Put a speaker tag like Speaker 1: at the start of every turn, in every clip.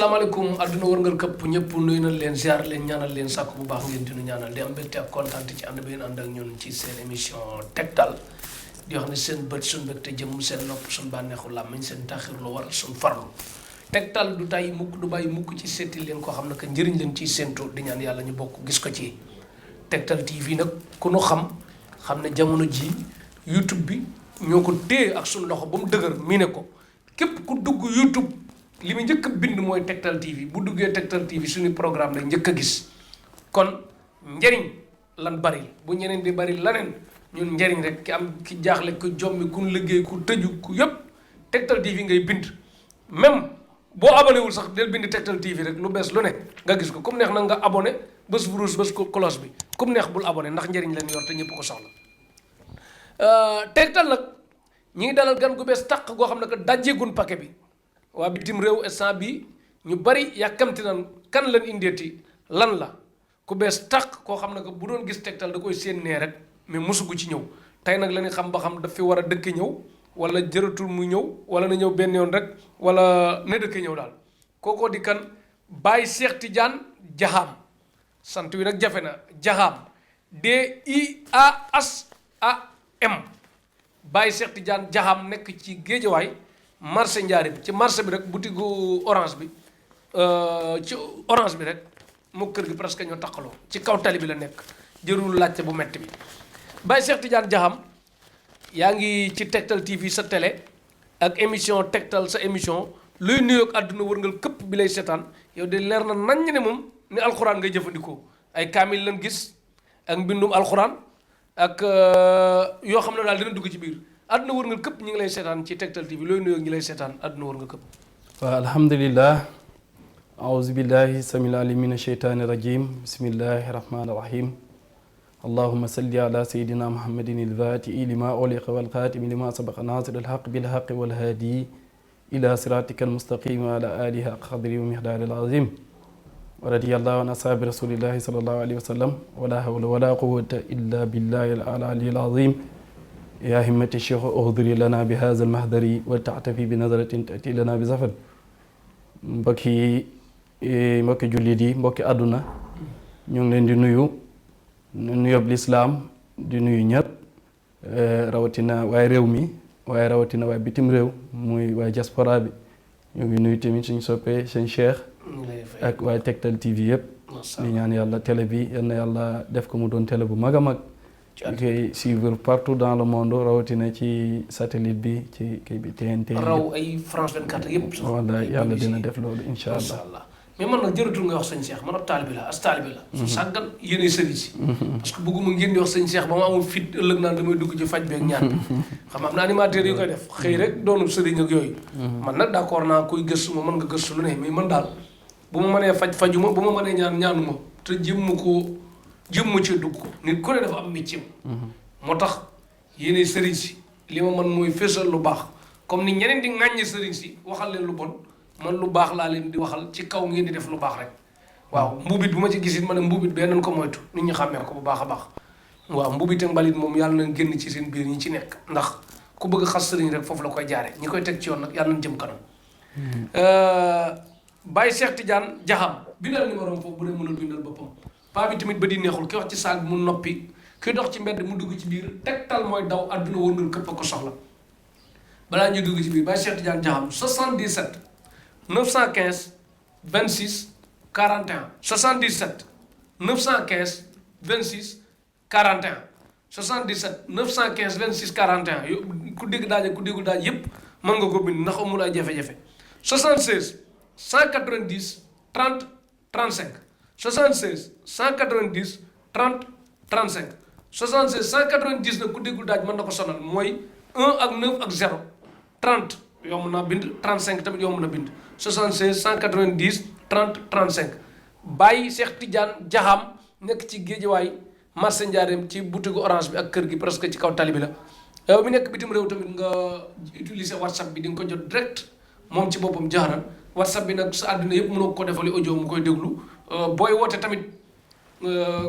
Speaker 1: asalaamaaleykum adduna wërngal këpp ñëpp nuyu nañ leen ziar leen ñaanal leen sàkk bu baax ngeen dinu ñaanal di am mbégte ak kontaan ci ànd bi ngeen ànd ak ñun ci seen émission tegtal di wax ne seen bët suñ mbégte jëm seen nopp suñ bànneexu làmmiñ seen taxir lu war suñ farlu tegtal du tàyyi mukk du bàyyi mukk ci seeti leen koo xam ne que njëriñ leen ciy séentu di ñaan yàlla ñu bokk gis ko ci tegtal TV nag ku nu xam ne jamono ji YouTube bi ñoo ko téye ak suñ loxo ba mu dëgër mii ne ko képp ku dugg YouTube li mu njëkk a bind mooy Tektal TV bu duggee Tektal TV suñu programme lay njëkk a gis kon njëriñ lan bari bu ñeneen di bari laneen ñun njëriñ rek ki am ki jaaxle ku jommi ku liggéey ku tëju ku yëpp Tektal TV ngay bind même boo abonné wul sax del bind Tektal TV rek lu bees lu ne nga gis ko comme neex na nga abonné bés bu rouge bés ko cloche bi comme neex bul abonné ndax njëriñ leen yor te ñëpp ko soxla Tektal nag ñi ngi dalal gan gu bees tàq goo xam ne que dajjeegun paquet bi waa bitim réew instant bi ñu bari yàkkamti nan kan lan indeeti lan la ku bees tàq koo xam ne que bu doon gis Tektal da koy séen nee rek mais mosugu ci ñëw tey nag la ñu xam ba xam daf fi war a dëkk ñëw wala jëratul mu ñëw wala na ñëw benn yoon rek wala na dëkk ñëw daal kookoo di kan Baye Cheikh Tidiane Diaham sant wi nag jafe na Diaham DIASAM Baye Cheikh Tidiane Diaham nekk ci Géejawaay marché Njaaréem ci marché bi rek boutique orange bi ci orange bi rek moo kër gi presque ñoo taqaloo ci kaw tali bi la nekk jërul laajte bu metti bi Baye Cheikh Tidiane Diaham yaa ngi ci Tektal TV sa télé ak émission Tektal sa émission luy nuyoog àdduna wërngal këpp bi lay seetaan yow de leer na naññ ne moom ni alxuraan ngay jëfandikoo ay kaamil lañ gis ak mbindum alxuraan ak yoo xam ne daal dina dugg ci biir àdduna wërngal këpp ñi ngi lay seetaan ci Tektal TV looy nuyoog ñi lay seetaan àdduna wërngal këpp.
Speaker 2: waaw alhamdulilah aouzu billahi samil alim min asheytaani rajim bismillahi rahmani rahim allahuma salli ala sayidina muhammadin ilfatii lima uliqa walxaatimi lima sabaqa nasir alxaq bilxaqi walhaadi ila siratika almustaqim wa ala alihi haq qadri wa miqdaari alazim wa radiyallahu an ashaabi rasulillahi sallallahu alayhi wa sallam wala hawla wala quwata illa billahi al-ali al-azim yaa himmati cheikh uhduri lana bi haza almahdari wa taxtafi bi nazaratin tati lana bi zafar mbokki jullit yi mbokki àdduna ñu ngi leen di nuyób lislaam di nuyu ñëpp rawatina waaye réew mi waaye rawatina waaye bitim réew muy waaye diaspora bi ñu ngi nuyu tamit suñu soppee seen cheikh ak waaye Tektal TV yëpp di ñaan yàlla télé bi yal na yàlla def ko mu doon télé bu mag a mag ñu koy suivre partout dans le monde rawatina ci satellite bi ci kii bi TNT.
Speaker 1: raw ay France 24 yëpp.
Speaker 2: walla yàlla dina def loolu incha allah.
Speaker 1: mais man nag jëratul nga wax sëñ Cheikh man ab taalibe la as taalibe la. su sàggan yéenay sëriñ si. parce que bëgguma ngeen di wax sëñ Cheikh ba ma amul fit ëllëg naan damay dugg ci faj beeg ñaan bi. xam am na animateur yu koy def xëy rek doonu sëriñ ak yooyu. man nag d'accord naa kuy gëstu ma mën nga gëstu lu ne mais man daal bu ma mënee fajuma bu ma mënee ñaan ñaanuma te jëm ma ci dugg nit ku ne dafa am métier moo tax yéene sëriñ si li ma man mooy fésal lu baax comme ni ñeneen di ŋàññi sëriñ si waxal leen lu bon man lu baax laa leen di waxal ci kaw ngeen di def lu baax rek waaw mbuubit bu ma ci gisit ma ne mbuubit bee nañ ko moytu nit ñi xàmmee ko bu baax a baax waaw mbuubit ak mbalit moom yàlla na génn ci seen biir ñi ci nekk ndax ku bëgg xas sëriñ rek foofu la koy jaare ñi koy teg ci yoon nag yàlla nañ jëm kanam Baye Cheikh Tidiane Diaham bindal numéro foofu bu dee mën a bindal boppam paa bi tamit ba di neexul ki wax ci saag mu noppi ki dox ci mbedd mu dugg ci biir Tektal mooy daw àdduna wërngal këpp a ko soxla balaa ñuy dugg ci biir Baye Cheikh Tidiane Diaham 77 915 26 41 77 915 26 41 77 915 26 41 yow ku dégg daaj ak ku déggul daaj yépp mën nga ko bind ndax amul ay jafe-jafe 76 190 30 35 76 190 30 35 76 190 nag ku déggul daaj mën na ko sonal mooy 1 ak 9 ak 0 30 yomb naa bind 35 tamit yomb na bind 76 190 30 35 Baye Cheikh Tidiane Diaham nekk ci Géejawaay marché Njaaréem ci boutique orange bi ak kër gi presque ci kaw tali bi la yow mi nekk bitim réew tamit nga utiliser whatsapp bi di nga ko jot direct moom ci boppam jaaran whatsapp bi nag sa àdduna yëpp mënoo ko defali audio mu koy déglu booy woote tamit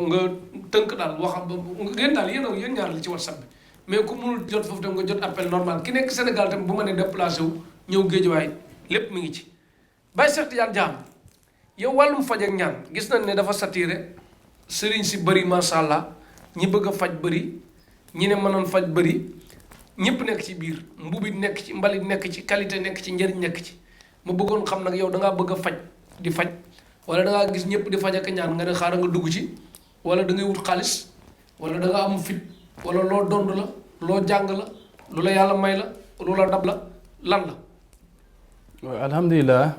Speaker 1: nga tënk daal waxam ngeen daal yéen ñaar la ci whatsapp bi mais ku mënul jot foofu tam nga jot appel normal ki nekk Sénégal tamit bu ma nee déplacé wu ñëw Géejawaay lépp mi ngi ci Baye Cheikh Tidiane Diam yow wàllum faj ak ñaan gis nañ ne dafa satiré sëriñ si bëri macha allah ñi bëgg a faj bëri ñi ne mënoon faj bëri ñëpp nekk ci biir mbubi nekk ci mbalit nekk ci qualité nekk ci njëriñ nekk ci ma bëggoon xam nag yow da ngaa bëgg a faj di faj wala da ngaa gis ñëpp di faj ak ñaan nga ne xaaral nga dugg ci wala da ngay wut xaalis wala da nga am fit wala loo dond la loo jàng la lu la yàlla may la lu la dab la lan la.
Speaker 2: waaw alhamdulilah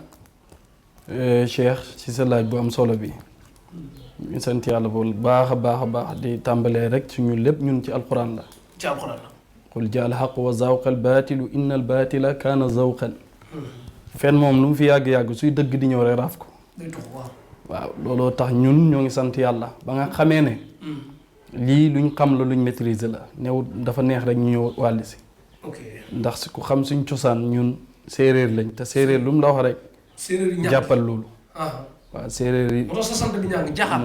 Speaker 2: Cheikh ci sa laaj bu am solo bi ñu sant yàlla bu baax a baax di tàmbalee rek suñu lépp ñun ci alquran la.
Speaker 1: ci alquran la.
Speaker 2: qul jaa al xaq wa zawqa al baatilu inna al baatila kaana zawqan fen moom lu mu fi yàgg-yàgg suy dëgg di ñëw rek raaf ko.
Speaker 1: day tax
Speaker 2: waaw looloo tax ñun ñoo ngi sant yàlla ba nga xamee ne lii luñ xam la luñ maîtriser la new dafa neex rek ñu ñëw wàll si.
Speaker 1: ok
Speaker 2: ndax si ku xam suñ cosaan ñun séeréer lañ te séeréer lu mu la wax rek.
Speaker 1: séeréer yi
Speaker 2: jàppal loolu. waaw séeréer yi.
Speaker 1: moo tax sa sant bi ñaa ngi jaxam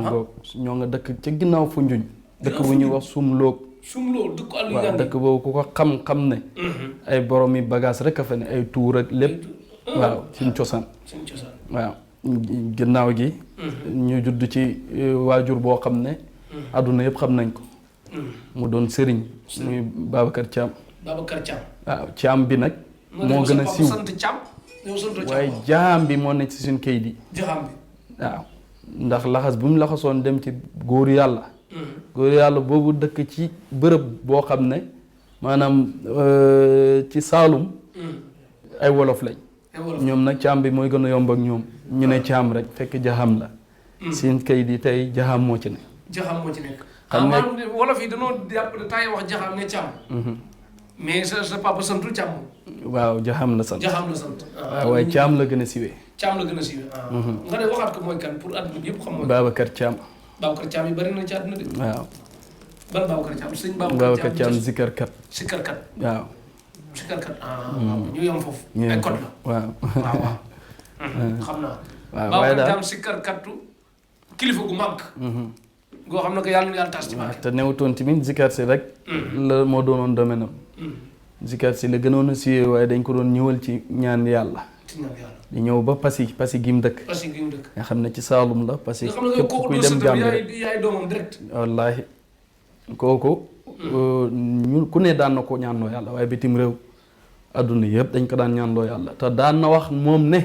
Speaker 2: ñoo nga dëkk ca ginnaaw Foundiougne. dëkk bu ñuy wax Sumloog.
Speaker 1: Sumloog dëkk àll
Speaker 2: waaw dëkk boobu ku ko xam ne. ay borom yi bagage rek a fa ne ay tuur ak lépp. waaw suñ cosaan.
Speaker 1: suñ cosaan
Speaker 2: waaw ginnaaw gi. ñu judd ci waajur boo xam ne. àdduna yëpp xam nañ ko. mu doon sëriñ. muy Babacar Thiam.
Speaker 1: Babacar Thiam.
Speaker 2: waaw Thiam bi nag. moo gën a siiw waaye jaam bi moo nekk ci suñ kayit yi.
Speaker 1: jaam bi
Speaker 2: waaw ndax laxas bu mu laxasoon dem ci góor yàlla. góor yàlla boobu dëkk ci bërëb boo xam ne maanaam ci Saalum. ay wolof lañ. ñoom nag caam bi mooy gën a yomb ak ñoom ñu ne caam rek fekk jaxam la. seen kayit yi tey jaxam moo ci ne.
Speaker 1: jaxam moo ci nekk.
Speaker 2: xam ne
Speaker 1: wolof yi dañoo jàpp ne tay wax jaxam ne caam. mais sa papa santul caam moom.
Speaker 2: waaw jaxam la sant.
Speaker 1: jaxam la sant.
Speaker 2: waaw waaye caam la gën a siwee.
Speaker 1: caam la gën a siwee. nga ne waxaat ko mooy kan pour àdduna bi yëpp xam mooy.
Speaker 2: Babacar Thiam.
Speaker 1: Babacar Thiam yi bari na ci àdduna de.
Speaker 2: waaw.
Speaker 1: ban Babacar Thiam sëñ
Speaker 2: Babacar Thiam zikarkat.
Speaker 1: zikarkat.
Speaker 2: waaw.
Speaker 1: zikarkat ñu yem foofu. ay code la
Speaker 2: waaw.
Speaker 1: waaw. xam naa.
Speaker 2: waaw waaye
Speaker 1: Babacar Thiam zikarkatu kilifa gu mag. goo xam ne que yàlla na yàlla tas ci barke.
Speaker 2: te newutoon tamit zikar si rek. la moo doonoon domaine am. zikar si la gënoon a siyee waaye dañ ko doon ñëwal ci ñaan yàlla.
Speaker 1: ci ñaan yàlla.
Speaker 2: di ñëw ba Passy gi mu dëkk.
Speaker 1: Passy gi mu dëkk.
Speaker 2: nga xam ne ci Saalum la Passy.
Speaker 1: nga xam ne
Speaker 2: képp
Speaker 1: kooku
Speaker 2: kuy
Speaker 1: doo
Speaker 2: dem
Speaker 1: sëtam
Speaker 2: Gàmbi rek
Speaker 1: yaay doomam direct.
Speaker 2: wallaahi kooku. ñu ku ne daan na ko ñaanloo yàlla waaye bitim réew. adduna yëpp dañ ko daan ñaanloo yàlla te daan na wax moom ne.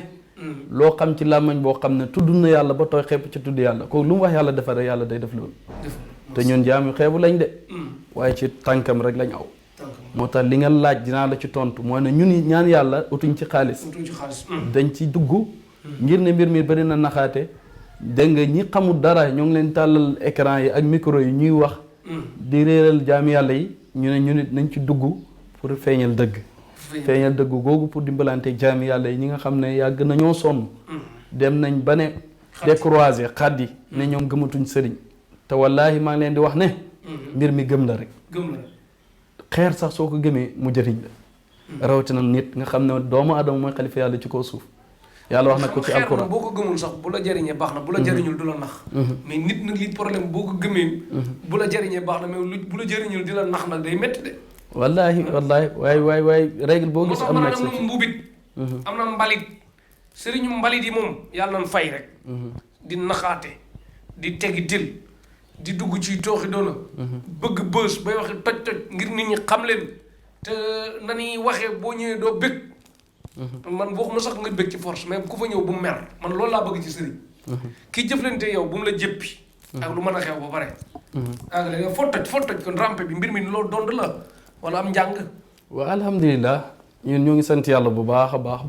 Speaker 2: loo xam ci làmmañ boo xam ne tudd na yàlla ba tooy xepp ci tudd yàlla kooku lu mu wax yàlla defar rek yàlla day def loolu. te ñun jaam yu xeebu lañ de. waaye ci tànkam rek lañ aw. moo tax li nga laaj dinaa la ci tontu mooy ne ñun ñaan yàlla utuñ ci xaalis. dañ ci dugg. ngir ne mbir mi bari na naxaate. dégg nga ñi xamul dara ñoo ngi leen tàllal écran yi ak micro yi ñuy wax. di réeral jaam yàlla yi ñu ne ñu nit nañ ci dugg pour feeñal dëgg. feeñal dëgg googu pour dimbalante jaam yàlla yi ñi nga xam ne yàgg nañoo sonn. dem nañ ba ne. décroiser xaddi ne ñoom gëmatuñ sëriñ. te wallaahi maa ngi leen di wax ne. mbir mi gëm la rek.
Speaker 1: gëm la
Speaker 2: xeer sax soo ko gëmee mu jëriñ la. rawatina nit nga xam ne doomu adama mooy xalifa yàlla ci kaw suuf. yàlla wax na ko ci alquran
Speaker 1: boo ko gëmul sax bu la jëriñee baax na bu la jëriñul du la nax. mais nit nag li problème boo ko gëmee. bu la jëriñee baax na mais bu la jëriñul di la nax nag day métti de.
Speaker 2: wallaahi waaye règle boo gis am na.
Speaker 1: am na mbubit. am na mbalit. sëriñu mbalit yi moom yàlla nañ fay rek. di naxaate di tegi til di dugg ci tooxi doona bëgg bës bay waxe toj ngir nit ñi xam leen te na ñuy waxee boo ñëwee doo bëgg. man waxuma sax nga bëgg ci force mais ku fa ñëw bu mu mer man loolu laa bëgg ci sëriñ. kii jëflante yow bu mu la jëppi. ak lu mën a xew ba pare. ak léegi foo toj kon rampe bi mbir mi loolu dond la wala am njàng.
Speaker 2: waaw alhamdulilah ñun ñoo ngi sant yàlla bu baax a baax.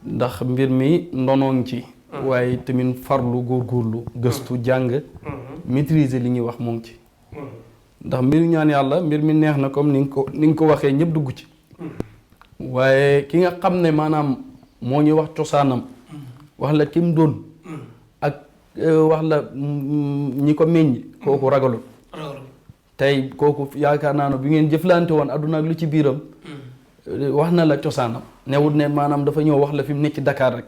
Speaker 2: ndax mbir mi ndonoon ci. waaye tamit farlu góorgóorlu gëstu jàng. maîtriser li ñuy wax moom ci. ndax mbiru ñaan yàlla mbir mi neex na comme ni nga ko waxee ñëpp dugg ci. waaye ki nga xam ne maanaam moo ñuy wax cosaanam. wax la ki mu doon. ak wax la ñi ko meññ. kooku ragalul. tey kooku yaakaar naa ne bi ngeen jëflante woon adduna ak lu ci biiram. wax na la cosaanam. newut ne maanaam dafa ñëw wax la fi mu nekk ci Dakar rek.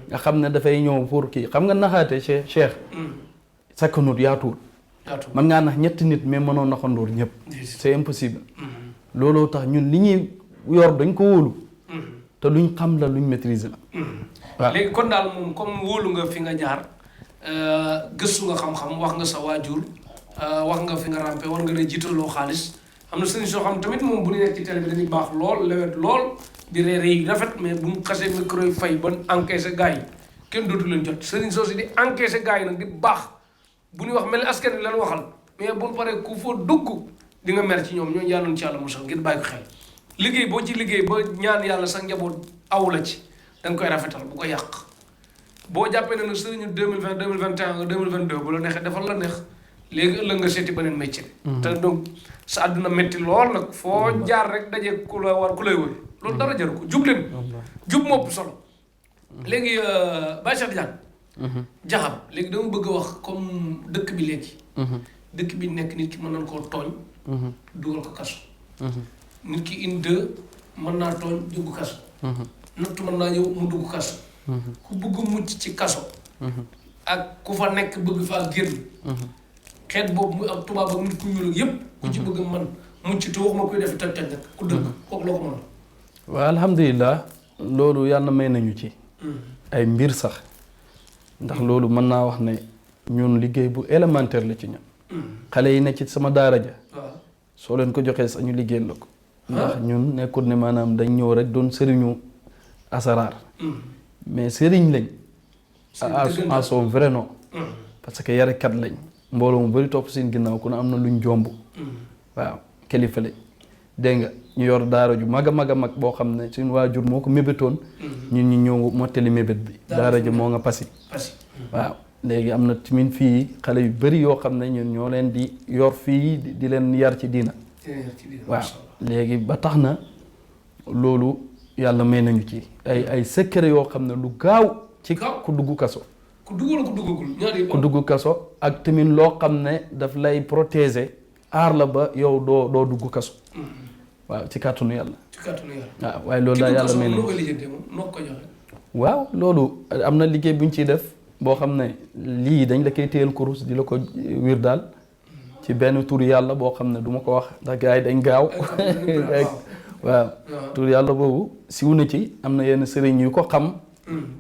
Speaker 2: nga xam ne dafay ñëw pour kii xam nga naxaate Cheikh. sakkanut yaatuwul. mën ngaa nax ñetti nit mais mënoo naxandoor ñëpp. c'est impossible. looloo tax ñun li ñuy yor dañ ko wóolu. te luñ xam la luñ maîtriser la. waaw
Speaker 1: léegi kon daal moom comme wóolu nga fi nga jaar gëstu nga xam-xam wax nga sa waajur wax nga fi nga rampe war nga ne jiitaloo xaalis am na sëriñ soo xam tamit moom bu ñu nekk ci télé bi dañuy baax lool lewet lool di reere yi rafet mais bu mu xasee micro yi fay ba encaissé gars yi kenn dootu leen jot sëriñ soo si di encaissé gars yi nag di baax bu ñuy wax mel ni askan wi lan waxal mais bu ñu paree ku foo dugg di nga mer ci ñoom ñooñu yàlla ci yàlla musal ngir bàyyi ko xel liggéey boo ci liggéey ba ñaan yàlla sa njaboot aw la ci da nga koy rafetal bu ko yàq boo jàppee ne nag sëriñu 2020 2021 2022 bu la neexee defal la neex léegi ëllëg nga seeti beneen métier. te donc sa àdduna métti lool nag foo jaar rek daje ku la war ku lay wër loolu dara jaru ko jub leen jub mopp solo léegi Baye Cheikh Tidiane jaxam léegi dama bëgg a wax comme dëkk bi léegi dëkk bi nekk nit ki mën nañ koo tooñ dugal ko kaso nit ki inde mën naa tooñ dugg kaso nattu mën naa ñëw mu dugg kaso ku bëgg mucc ci kaso ak ku fa nekk bëgg faa génn xeet boobu muy ak tubaab ak nit ku ñuul yëpp ku ci bëgg man mucc te waxuma koy def toj nag ku dëgg kooku loo ko mën
Speaker 2: waaw alhamdulilah loolu yàlla may nañu ci ay mbir sax ndax loolu mën naa wax ne ñun liggéey bu élémentaire la ci ñun xale yi ne ci sama daara ja soo leen ko joxee sax ñu liggéeyal la ko ndax ñun nekkul ne maanaam dañ ñëw rek doon sëriñu asaraar mais sëriñ lañ à son vrai nom parce que yarekat lañ mbooloo mu bari topp seen ginnaaw ku ne am na luñ jomb waaw kilifa lañ dégg nga ñu yor daara ju mag a mag a mag boo xam ne suñu waajur moo ko mébétoon ñun ñu ñëw mottali mébét bi daara ji moo nga pasi waaw léegi am na tamit fii xale yu bëri yoo xam ne ñun ñoo leen di yor fii di leen yar ci diina waaw léegi ba tax na loolu yàlla may nañu ci ay secret yoo xam ne lu gaaw ci ku dugg kaso
Speaker 1: ku dugg wala ku duggagul ñaari
Speaker 2: ku dugg kaso ak tamit loo xam ne daf lay protéger aar la ba yow doo dugg kaso waaw ci kàttanu yàlla waaw waaye loolu daal yàlla may nañu waaw loolu am na liggéey bu ñu ciy def boo xam ne lii dañ la koy téyel kurus di la ko wir daal ci benn tur yàlla boo xam ne du ma ko wax ndax gars yi dañ gaaw waaw tur yàlla boobu siw na ci am na yenn sëriñ yu ko xam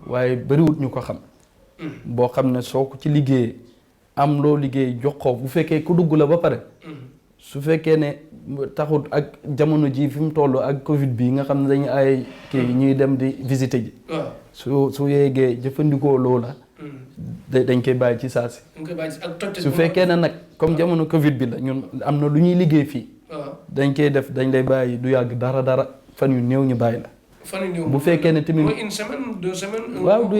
Speaker 2: waaye bariwut ñu ko xam boo xam ne soo ko ci liggéeyee am loo liggéey jox ko bu fekkee ku dugg la ba pare su fekkee ne taxut ak jamono ji fi mu toll ak Covid bi nga xam ne dañu ay kii ñuy dem di visiter ji su yeegee jëfandikoo loola dañ koy bàyyi ci saa si su fekkee ne nag comme jamono Covid bi la ñun am na lu ñuy liggéey fii dañ koy def dañ lay bàyyi du yàgg dara fan yu néew ñu bàyyi la bu fekkee ne tamit
Speaker 1: une semaine 2 semaines
Speaker 2: waaw du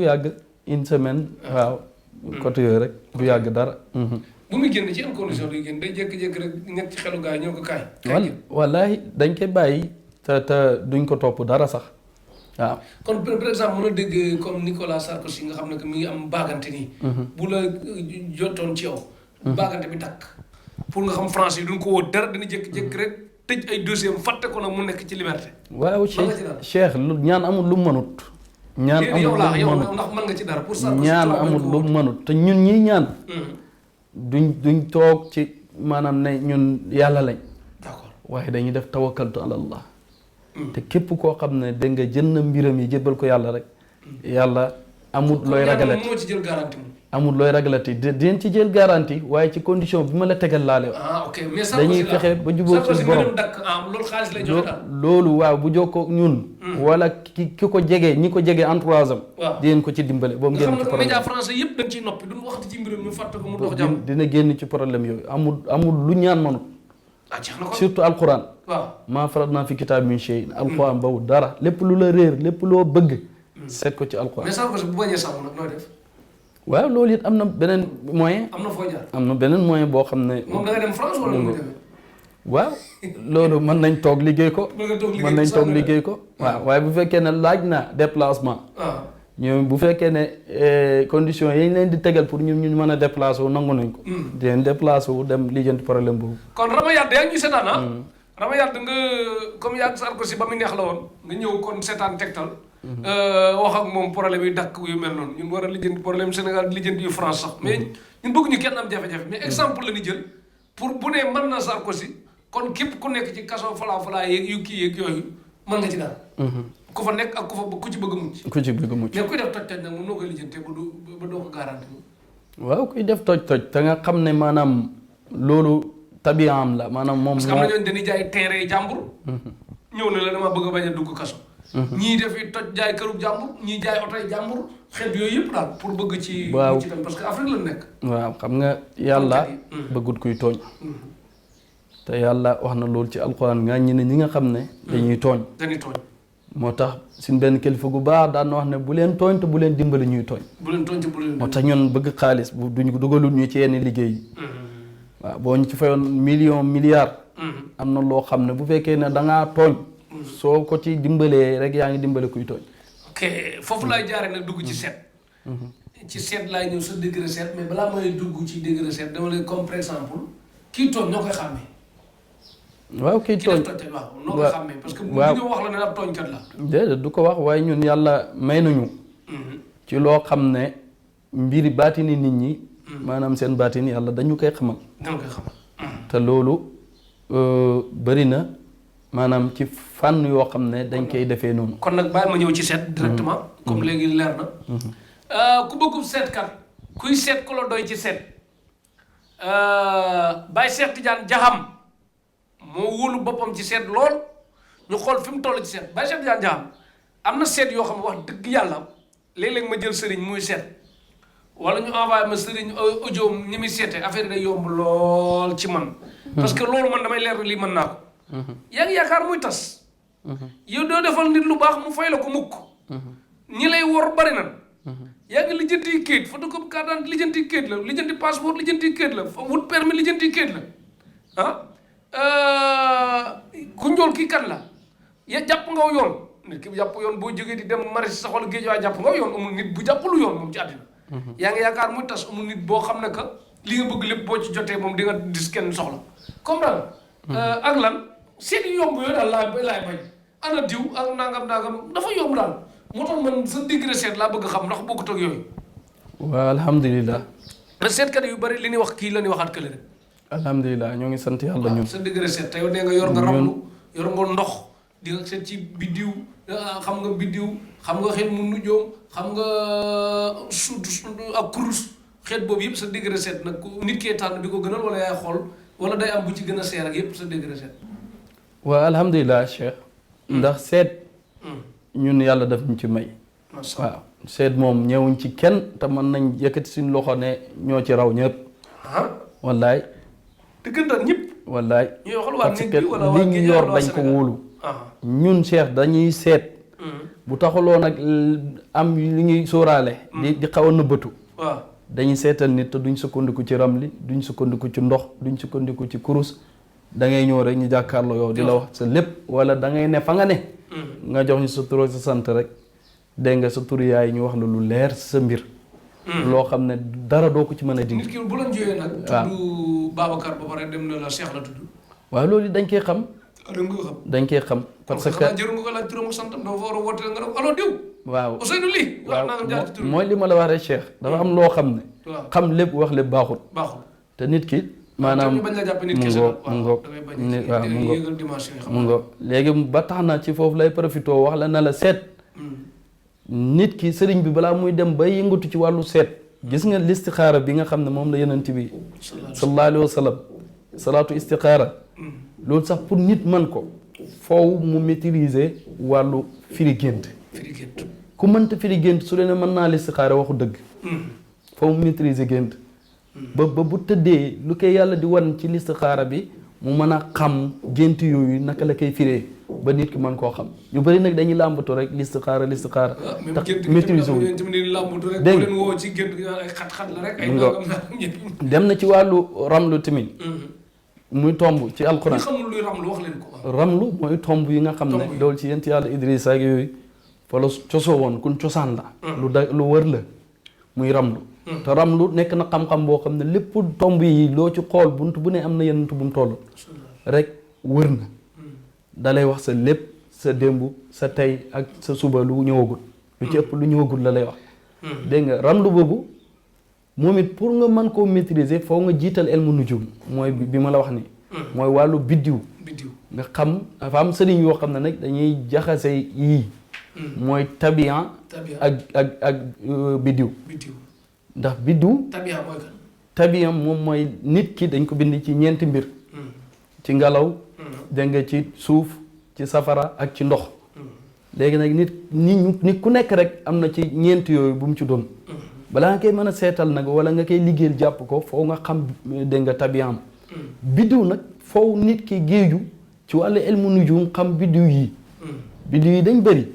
Speaker 2: yàgg une semaine waaw côté yooyu rek du yàgg dara
Speaker 1: bu muy génn ci am condition luy génn day jékki-jékki rek nekk ci xelu gars yi ñoo ko kaay
Speaker 2: wallaahi dañ koy bàyyi te duñ ko topp dara sax waaw
Speaker 1: kon par exemple mën a dégg comme Nicolas Sarkozy nga xam ne que mi ngi am baagante nii bu la jotoon ci yow baagante bi dakk pour nga xam France yi duñ ko woo dara dina jékki-jékki rek tëj ay dossier am fàtte ko nag mu nekk ci liberté
Speaker 2: waaw Cheikh ñaan amul lu mënut ñaan amul lu mënut te ñun ñii ñaan duñ toog ci maanaam ne ñun yàlla lañ
Speaker 1: d'accord
Speaker 2: waaye dañuy def tawakkaltu ala Allah te képp koo xam ne da nga jënd mbiram yi jébbal ko yàlla rek yàlla amul looy ragalati
Speaker 1: moo ci jël garantie
Speaker 2: amul looy ragalati dinañ ci jël garantie waaye ci condition bi ma la tegal laale dañuy fexe ba jubóo ci borom loolu waaw bu jokkoo ñun wala ki ko jege ñi ko jege entourage am dinañ ko ci dimbale ba mu génn ci problème
Speaker 1: média français yëpp dañ ciy noppi duñ waxati ci mbiram ñu fàtte ko mu dox jàmm
Speaker 2: dina génn ci problème yooyu amul lu ñaan manut surtout alquran maa faratnaa fi kitaab min shay alquran bawu dara lépp lu la réer lépp loo bëgg seet ko ci alquran
Speaker 1: mais Sarkozy bu bañee sàmm nag nooy def
Speaker 2: waaw loolu it am na beneen moyen
Speaker 1: am na foo jaar
Speaker 2: am na beneen moyen boo xam ne
Speaker 1: moom da nga dem France wala mu demee
Speaker 2: waaw loolu mën nañ toog liggéey ko waaw waaye bu fekkee ne laaj na déplacement ñoom bu fekkee ne conditions yi ñu leen di tegal pour ñun ñu mën a déplacé wu nangu nañ ko dinañ déplacé wu dem lijjanti problème boobu
Speaker 1: kon Rama Yade yaa ngi ñu seetaan Rama Yade nga comme yaa Sarkozy ba mu neex la woon nga ñëw kon seetaan Tektal wax ak moom problème yi dakk yu mel noonu ñun war a lijjanti problème Sénégal lijjanti yu France sax mais ñun bëgg ñu kenn am jafe-jafe mais exemple la ñu jël pour bu ne mën na Sarkozy kon képp ku nekk ci kaso falaa yeeg yu kii yeeg yooyu mën nga ci daal ku fa nekk ak ku ci bëgg a mucc.
Speaker 2: ku ci bëgg a mucc.
Speaker 1: mais kuy def toj-toj nag moom noo koy lijjantee ba doo ko garanti.
Speaker 2: waaw kuy def toj-toj te nga xam ne maanaam loolu tabiyaam la maanaam moom.
Speaker 1: parce que am na ñooñu dañuy jaay terrain jàmbur. ñëw na la dama bëgg a bañ a dugg kaso. ñii dafay toj jaay kërub jàmbur ñii jaay oto yi jàmbur xeet yooyu yëpp daal pour bëgg ci.
Speaker 2: waaw
Speaker 1: ci dem parce que Afrique la nekk.
Speaker 2: waaw xam nga yàlla bëggut kuy tooñ. te yàlla wax na loolu ci alxuraan nga ñi ne ñi nga xam ne. dañuy tooñ.
Speaker 1: dañuy tooñ.
Speaker 2: moo tax suñ benn kilifa gu baax daan na wax ne bu leen tooñ te bu leen dimbali ñuy tooñ.
Speaker 1: bu leen tooñ te bu leen
Speaker 2: moo tax ñun bëgg xaalis bu duñ dugalul ñu ci yenn liggéey yi. waaw boo ñu ci fayoon million milliard. am na loo xam ne bu fekkee ne da ngaa tooñ. soo ko ci dimbalee rek yaa ngi dimbale kuy tooñ.
Speaker 1: ok foofu laay jaaree nag dugg ci seet. ci seet laay ñëw sa degré seet mais balaa may dugg ci degré seet dama lay comme par exemple kii tooñ ñoo koy xàmmee.
Speaker 2: waaw kii tooñ
Speaker 1: waaw noo koy xàmmee parce que bu ñu wax la ne ab tooñkat la.
Speaker 2: déedéet du ko wax waaye ñun yàlla may nañu. ci loo xam ne mbiri baatini nit ñi. maanaam seen baatini yàlla dañu koy xamal.
Speaker 1: dañu koy xamal.
Speaker 2: te loolu bëri na maanaam ci fànn yoo xam ne dañ koy defee noonu.
Speaker 1: kon nag bàyyi ma ñëw ci seet directement. comme léegi leer na. ku bëggub seetkat kuy seet ku la doy ci seet. Baye Cheikh Tidiane Diakham moo wóolu boppam ci seet lool ñu xool fi mu toll ci seet Baye Cheikh Tidiane Diakham am na seet yoo xam ne wax dëgg yàlla léeg-léeg ma jël sëriñ muy seet wala ñu envoyé ma sëriñ audio ni muy seetee affaire yi day yomb lool ci man. parce que loolu man damay leer na lii mën naa ko. yaa ngi yaakaar muy tas. yow doo defal nit lu baax mu fay la ko mukk. ñi lay wor bari na. yaa ngi lijjanti kayit photocopie carte d'identité lijjanti kayit la lijjanti passeport lijjanti kayit la wut permis lijjanti kayit la ku njool kii kan la ya jàpp nga yoon nit ki jàpp yoon boo jógee di dem mari sax wala géej waaye jàpp nga yoon amul nit bu jàppalu yoon moom ci àddina. yaa ngi yaakaar muy tas amul nit boo xam ne que li nga bëgg lépp boo ci jotee moom di nga dis kenn soxla comprendre ak lan seen yomb yooyu daal laay bañ ana diw ak nangam dafa yomb daal. moo tax man sa degré seet laa bëgg xam ndax bokkut ak yooyu.
Speaker 2: waaw alhamdulilah.
Speaker 1: mais seetkat yu bari li ñuy wax kii la ñuy waxaat kële rek.
Speaker 2: alhamdulilah ñoo ngi sant yàlla ñun.
Speaker 1: sa degré seet te yow nee nga yor nga ramlu yor nga ndox di nga seet ci biddiw xam nga biddiw xam nga xeet mu nujjoom xam nga ak kurus xeet boobu yëpp sa degré seet nag nit kee tànn bi ko gënal wala yaay xool wala day am bu ci gën a seer ak yëpp sa degré seet.
Speaker 2: waaw alhamdulilah Cheikh. ndax seet. ñun yàlla daf ñu ci may. waaw seet moom ñëwuñ ci kenn te mën nañ yëkkati suñu loxo ne ñoo ci raw ñëpp. wallaay.
Speaker 1: dëggantaan ñëpp.
Speaker 2: wallaay.
Speaker 1: ñuy waxal waa
Speaker 2: parce que li ñu yor dañ ko wóolu. ñun Cheikh dañuy seet. bu taxuloo nag am li ñuy sóoraale. di xaw a nëbbatu.
Speaker 1: waaw
Speaker 2: dañuy seetal nit te duñ sukkandiku ci ramli duñ sukkandiku ci ndox duñ sukkandiku ci kurus da ngay ñëw rek ñu jàkkaarloo yow di la wax sa lépp wala da ngay ne fa nga ne. nga jox ñu sa tur sa sant rek dégg nga sa tur yaay ñu wax la lu leer sa mbir. loo xam ne dara doo ko ci mën a dindi.
Speaker 1: nit ki bu la jógee nag.
Speaker 2: waaw
Speaker 1: tudd Babacar ba pare dem na la Cheikh la tudd.
Speaker 2: waaw loolu dañ koy xam. dañ koy xam.
Speaker 1: parce que jëru nga ko laaj turam ak santam dafa war a woote nga ne allo diw.
Speaker 2: waaw
Speaker 1: Ousseynou lii.
Speaker 2: waaw mooy li ma la wax rek Cheikh dafa am loo xam ne. xam lépp wax lépp baaxul.
Speaker 1: baaxul
Speaker 2: te nit ki. maanaam mu ngoog mu ngoog léegi ba tax na ci foofu lay profité wax la na la seet nit ki sëriñ bi balaa muy dem ba yëngatu ci wàllu seet gis nga listixaara bi nga xam ne moom la yonent bi sallallahu alayhi wa sallam salaatu istixaara loolu sax pour nit man ko foofu mu maîtriser wàllu firi gént ku mënta firi gént su leen mën naa listixaara waxu dëgg foofu mu maîtriser gént ba bu tëddee lu koy yàlla di wan ci listixaara bi mu mën a xam gént yooyu naka la koy firee ba nit ki mën koo xam ñu bëri nag dañuy làmbatu rek listixaara tax maîtriser wu dégg dem na ci wàllu ramlu tamit muy tomb ci alxuraan ramlu mooy tomb yi nga xam ne loolu ci yent yàlla Idris ak yooyu fa la cosoo woon kun cosaan la lu wër la muy ramlu te ramlu nekk na xam-xam boo xam ne lépp tomb yi loo ci xool bunt bu ne am na yenn bu mu toll rek wër na dalay wax sa lépp sa démb sa tey ak sa suba lu ñëwagul lu ci ëpp lu ñëwagul la lay wax dégg nga ramlu boobu moom it pour nga mën koo maîtriser foo nga jiital elmu nujum mooy bi ma la wax ni mooy wàllu biddiw nga xam dafa am sëriñ yoo xam ne nag dañuy jaxase yii mooy tabian ak biddiw ndax biddiw tabian moom mooy nit ki dañ ko bind ci ñeenti mbir ci ngelaw dégg nga ci suuf ci safara ak ci ndox léegi nag nit ku nekk rek am na ci ñeenti yooyu bu mu ci doon balaa nga koy mën a seetal nag wala nga koy liggéeyal jàpp ko foo nga xam dégg nga tabian biddiw nag foo nit ki géeju ci wàllu ilmu nujum xam biddiw yi dañ bëri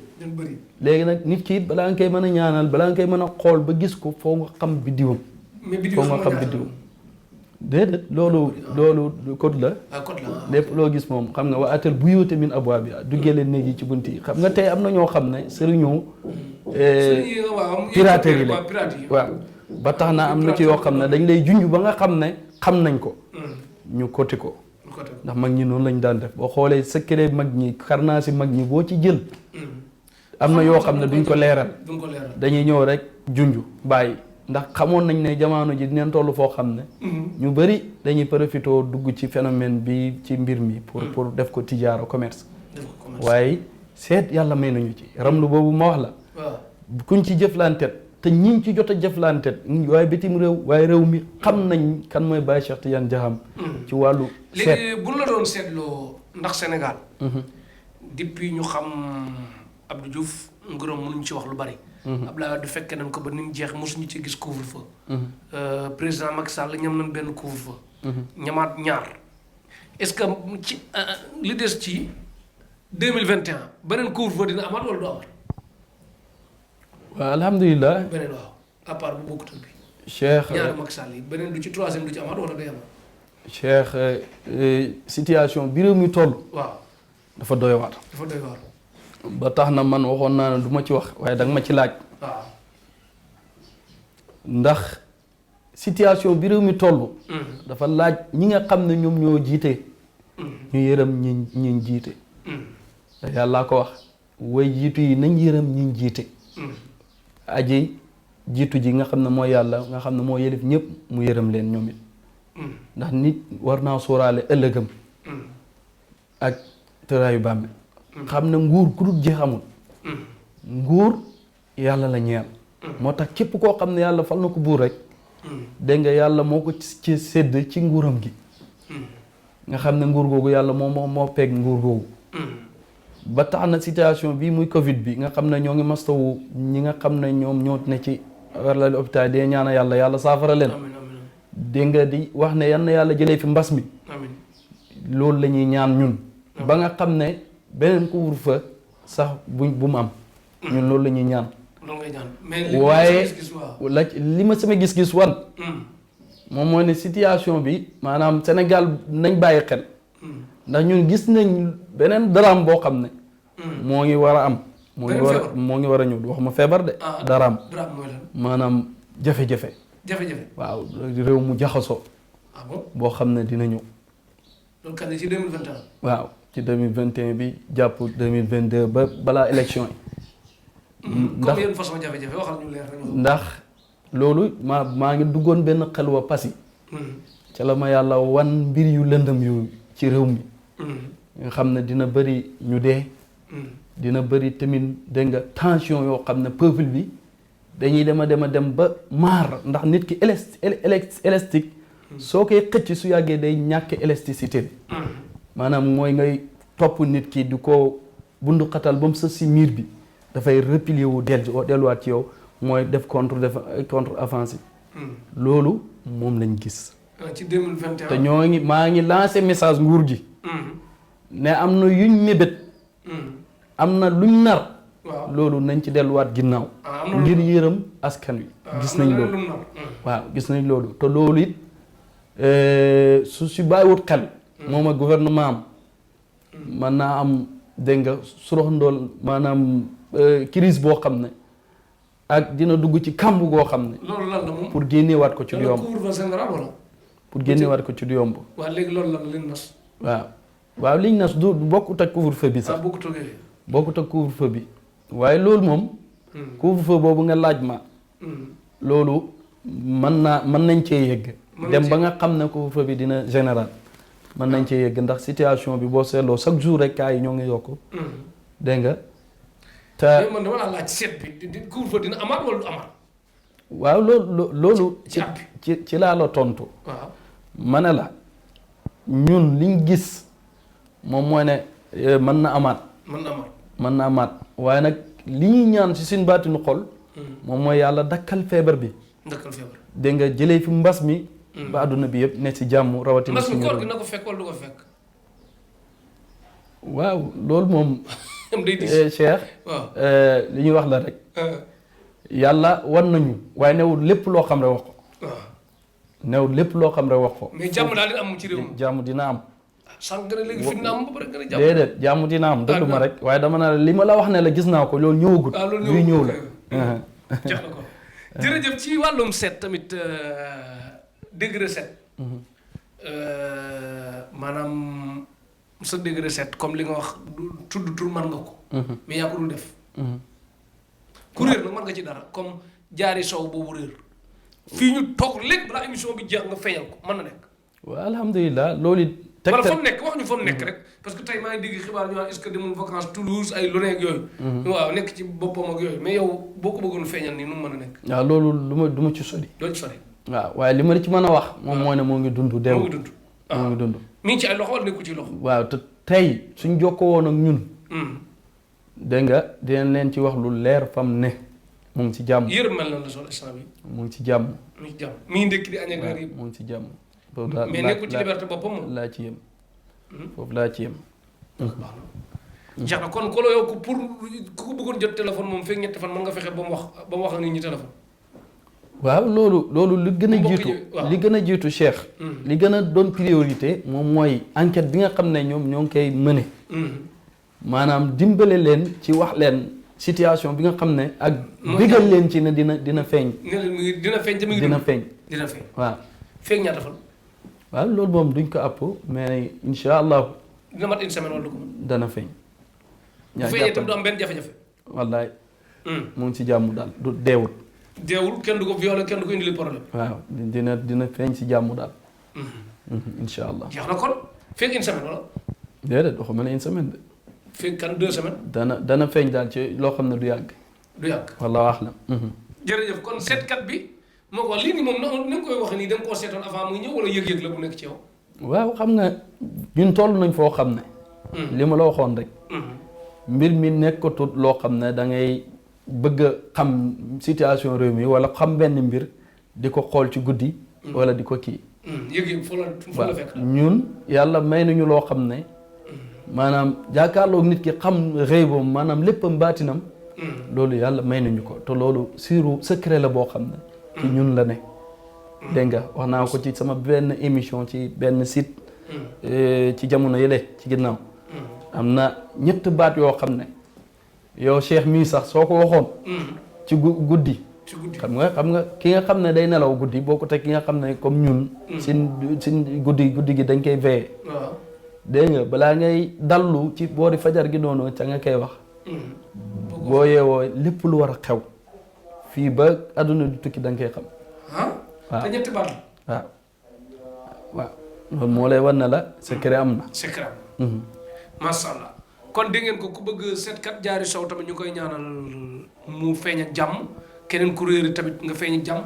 Speaker 2: léegi nag nit ki balaa nga koy mën a ñaanal balaa nga koy mën a xool ba gis ko foo nga xam biddiwam foo nga xam biddiwam déedéet loolu code la lépp loo gis moom xam nga wa atal buyuuta min abwaabihaa duggee leen néeg yi ci bunt yi xam nga tey am na ñoo xam ne sëriñoo piraterie la waaw ba tax na am na ci yoo xam ne dañ lay junj ba nga xam ne xam nañ ko ñu côté ko ndax mag ñi noonu lañ daan def boo xoolee secret mag ñi xarnaa si mag ñi boo ci jël am na yoo xam ne duñ ko leeral dañuy ñëw rek junj bàyyi ndax xamoon nañ ne jamono ji dinañ toll foo xam ne ñu bëri dañuy profité dugg ci phénomène bi ci mbir mi pour def ko tijaara commerce waaye seet yàlla may nañu ci ramlu boobu ma wax la kuñ ci jëflanteet te ñiñ ci jot a jëflanteet waaye bitim réew waaye réew mi xam nañ kan mooy Baye Cheikh Tidiane Diaham ci wàllu seet
Speaker 1: léegi bu la doon seetloo ndax Sénégal depuis ñu xam Abdou Diouf nguuram mënuñ ci wax lu bari Abdoulaye Wade fekkee nañ ko ba ni mu jeex mosuñu ci gis couvre-feu président Macky Sall ñam nañ benn couvre-feu ñamaat ñaar est-ce que ci li des ci 2021 beneen couvre-feu dina amaat wala du amaat
Speaker 2: waaw alhamdulilah
Speaker 1: beneen waaw à part bu bokkut bi
Speaker 2: Cheikh
Speaker 1: ñaari Macky Sall yi beneen du ci troisième du ci amaat wala day amaat
Speaker 2: Cheikh situation bi réew mi toll
Speaker 1: waaw
Speaker 2: dafa doy waar ba tax na man waxoon naa ne du ma ci wax waaye danga ma ci laaj ndax situation bi réew mi toll dafa laaj ñi nga xam ne ñoom ñoo jiite ñu yërëm ñi jiite yàllaa ko wax way jiitu yi nañ yërëm ñi jiite aji jiitu ji nga xam ne mooy yàlla nga xam ne moo yëlif ñëpp mu yërëm leen ñoom it ndax nit war naa sóoraale ëllëgam ak tëraayu bàmmeel xam ne nguur ku dul jeex amul nguur yàlla la ñeel moo tax képp koo xam ne yàlla fal na ko buur rek dégg nga yàlla moo ko ci sédd ci nguuram gi nga xam ne nguur googu yàlla moo peeg nguur googu ba tax na situation bii muy Covid bi nga xam ne ñoo ngi mastawu ñi nga xam ne ñoom ñoo ne ci warlali hôpital dee ñaana yàlla saafara leen dégg nga di wax ne yan na yàlla jëlee fi mbas mi loolu la ñuy ñaan ñun ba nga xam ne beneen couvre-feu sax bu mu am ñun loolu la ñuy ñaan waaye li ma sama gis-gis wan moom mooy ne situation bi maanaam Sénégal nañ bàyyi xel ndax ñun gis nañ beneen daraam boo xam ne moo ngi war a am moo ngi war a ñëw waxuma feebar de daraam maanaam jafe-jafe waaw réew mu jaxasoo boo xam ne dina ñëw
Speaker 1: loolu kat ci 2021
Speaker 2: waaw ci 2021 bi jàpp 2022 ba balaa élection yi
Speaker 1: comme yenn façon jafe-jafe waxal ñu leer rek
Speaker 2: ndax loolu maa ngi duggoon benn xelwa pasi ca la ma yàlla wan mbir yu lëndëm yu ci réew mi nga xam ne dina bëri ñu dee dina bëri tamit dégg nga tension yoo xam ne peuple bi dañuy dem ba maar ndax nit ki élastique soo koy xëcc su yàggee day ñàkk élasticité bi maanaam mooy ngay topp nit ki di ko bundu xatal ba mu sës si miir bi dafay replier wu delluwaat ci yow mooy def contre offensive loolu moom lañ gis
Speaker 1: ci 2021
Speaker 2: te maa ngi lancé message nguur gi ne am na yuñ mébét am na luñ nar loolu nañ ci delluwaat ginnaaw ngir yërëm askan wi gis nañ loolu waaw gis nañ loolu te loolu it su si bàyyiwut xel moom ak gouvernement am mën naa am dégg nga surox ndool maanaam crise boo xam ne ak dina dugg ci kàmb goo xam ne
Speaker 1: loolu lan la moom
Speaker 2: pour génneewaat ko ci du yomb pour génnewaat ko ci du yomb
Speaker 1: waaw léegi loolu lan liñ nas
Speaker 2: waaw liñ nas du bokkut ak couvre-feu bi sax bokkut ak couvre-feu bi waaye loolu moom couvre-feu boobu nga laaj ma loolu mën nañ cee yegg dem ba nga xam ne couvre-feu bi dina général mën nañ cee yegg ndax situation bi boo seetloo chaque jour rek cas yi ñoo ngi yokk dégg nga
Speaker 1: mais man dama laa laaj seet bi di couvre-feu dina amaat wala du amaat.
Speaker 2: waaw loolu ci laa la tontu.
Speaker 1: waaw
Speaker 2: ma ne la ñun liñ gis moom mooy ne mën na amaat. mën na amaat waaye nag li ñuy ñaan ci suñu baatinu xol. moom mooy yàlla dakkal feebar bi. dégg nga jëlee fi mbas mi. ba àdduna bi yëpp ne ci jàmm rawatina.
Speaker 1: mbas mi koor gi na ko fekk wala du ko fekk.
Speaker 2: waaw loolu moom.
Speaker 1: day dis
Speaker 2: Cheikh. li ñuy wax la rek. yàlla wan nañu waaye newul lépp loo xam rek wax ko. newul lépp loo xam rek wax ko.
Speaker 1: mais jàmm daal di am ci réew mi.
Speaker 2: jàmm dina am.
Speaker 1: sànq nga ne léegi fi na am ba pare nga ne jàmm.
Speaker 2: déedéet jàmm dina am dëgg ma rek waaye dama ne li ma la wax ne la gis naa ko loolu ñëwagut. luy ñëw la.
Speaker 1: jox na ko jërëjëf ci wàllum seet tamit degré seet. maanaam sa degré seet comme li nga wax tudd tur mën nga ko. mais yaa ko dul def. ku réer nag mën nga ci dara comme jaari sow boobu réer fii ñu toog léegi balaa émission bi jeex nga feeñal ko mën na nekk.
Speaker 2: waaw alhamdulilah loolu it.
Speaker 1: wala fa mu nekk wax ñu fa mu nekk rek parce que tey maa ngi dégg xibaar ñu naan est-ce que demul vacances Toulouse ay lu nekk yooyu. waaw nekk ci boppam ak yooyu mais yow boo ko bëggoon feeñal nii nu mu mën a nekk.
Speaker 2: waaw loolu du ma ci sori.
Speaker 1: doo ci sori.
Speaker 2: waaw waaye li ma ci mën a wax. moom mooy ne moo ngi dund deewul.
Speaker 1: moo ngi dund
Speaker 2: moo ngi dund.
Speaker 1: mi ngi ci ay loxo wala nekku ci loxo.
Speaker 2: waaw te tey suñ jokkoo woon ak ñun. dégg nga dinañ leen ci wax lu leer fam ne. mu ngi ci jàmm
Speaker 1: yërëm mel na la sol instant bi.
Speaker 2: mu ngi ci jàmm.
Speaker 1: mu ngi ci jàmm mi ngi ndékki di añ ak reer yëpp.
Speaker 2: mu ngi ci jàmm.
Speaker 1: mais nekkul ci liberté boppam moom
Speaker 2: laa ci yem. foofu laa ci yem.
Speaker 1: jeex na kon ko yow ko pour ku ko bëggoon jot téléphone moom fekk ñetti fan mën nga fexe ba mu wax ak nit ñi téléphone.
Speaker 2: waaw loolu li gën a jiitu li gën a jiitu Cheikh. li gën a doon priorité moom mooy enquête bi nga xam ne ñoom ñoo ngi koy mëne. maanaam dimbale leen ci wax leen situation bi nga xam ne ak. digal leen ci ne dina feeñ.
Speaker 1: dina feeñ te mu ngi
Speaker 2: dina feeñ.
Speaker 1: dina feeñ
Speaker 2: waaw.
Speaker 1: feeñ ñaata fan.
Speaker 2: waaw loolu moom duñ ko àpp mais incha allah.
Speaker 1: dina mat une semaine wala du ko.
Speaker 2: dana feeñ.
Speaker 1: bu feeñee itam du am benn jafe-jafe.
Speaker 2: wallaay. mu ngi ci jàmm daal du deewul.
Speaker 1: deewul kenn du ko violé kenn du ko indili problème.
Speaker 2: waaw dina feeñ ci jàmm daal. incha allah.
Speaker 1: jeex na kon feeg une semaine wala.
Speaker 2: déedéet waxuma ne une semaine de.
Speaker 1: feeg kan 2 semaines.
Speaker 2: dana feeñ daal ci loo xam ne du yàgg.
Speaker 1: du yàgg
Speaker 2: wallaahu a'lam.
Speaker 1: jërëjëf kon seetkat bi moo ko wax lii nii moom na nga koy waxee nii da nga koo seetoon avant muy ñëw wala yëg-yëg la bu nekk ci yow.
Speaker 2: waaw xam nga ñun toll nañ foo xam ne. li ma la waxoon rek. mbir mi nekkatut loo xam ne da ngay bëgg a xam situation réew mi wala xam benn mbir di ko xool ci guddi. wala di ko kii.
Speaker 1: yëg-yëg foo la fekk.
Speaker 2: ñun yàlla may nañu loo xam ne. maanaam jàkkaarloog nit ki xam rëy boobu maanaam léppam baatinam. loolu yàlla may nañu ko te loolu siiru secret la boo xam ne. ci ñun la ne. dégg nga wax naa ko ci sama benn émission ci benn site. ci jamono yële ci ginnaaw. am na ñett baat yoo xam ne yow Cheikh mii sax soo ko waxoon. ci guddi. xam nga ki nga xam ne day nelaw guddi boo ko teg ki nga xam ne comme ñun. sin guddi gi dañ koy veillé. dégg nga balaa ngay dallu ci boori fajar gi noonu ca nga koy wax. boo yeewoo lépp lu war a xew. fii ba àdduna du tukki da nga koy xam.
Speaker 1: waaw te ñetti baat
Speaker 2: la. waaw loolu moo lay wan ne la secret am na.
Speaker 1: secret am. macha allah kon dégg ngeen ko ku bëgg seetkat jaari sow tamit ñu koy ñaanal mu feeñ ak jàmm keneen ku réer tamit nga feeñ ak jàmm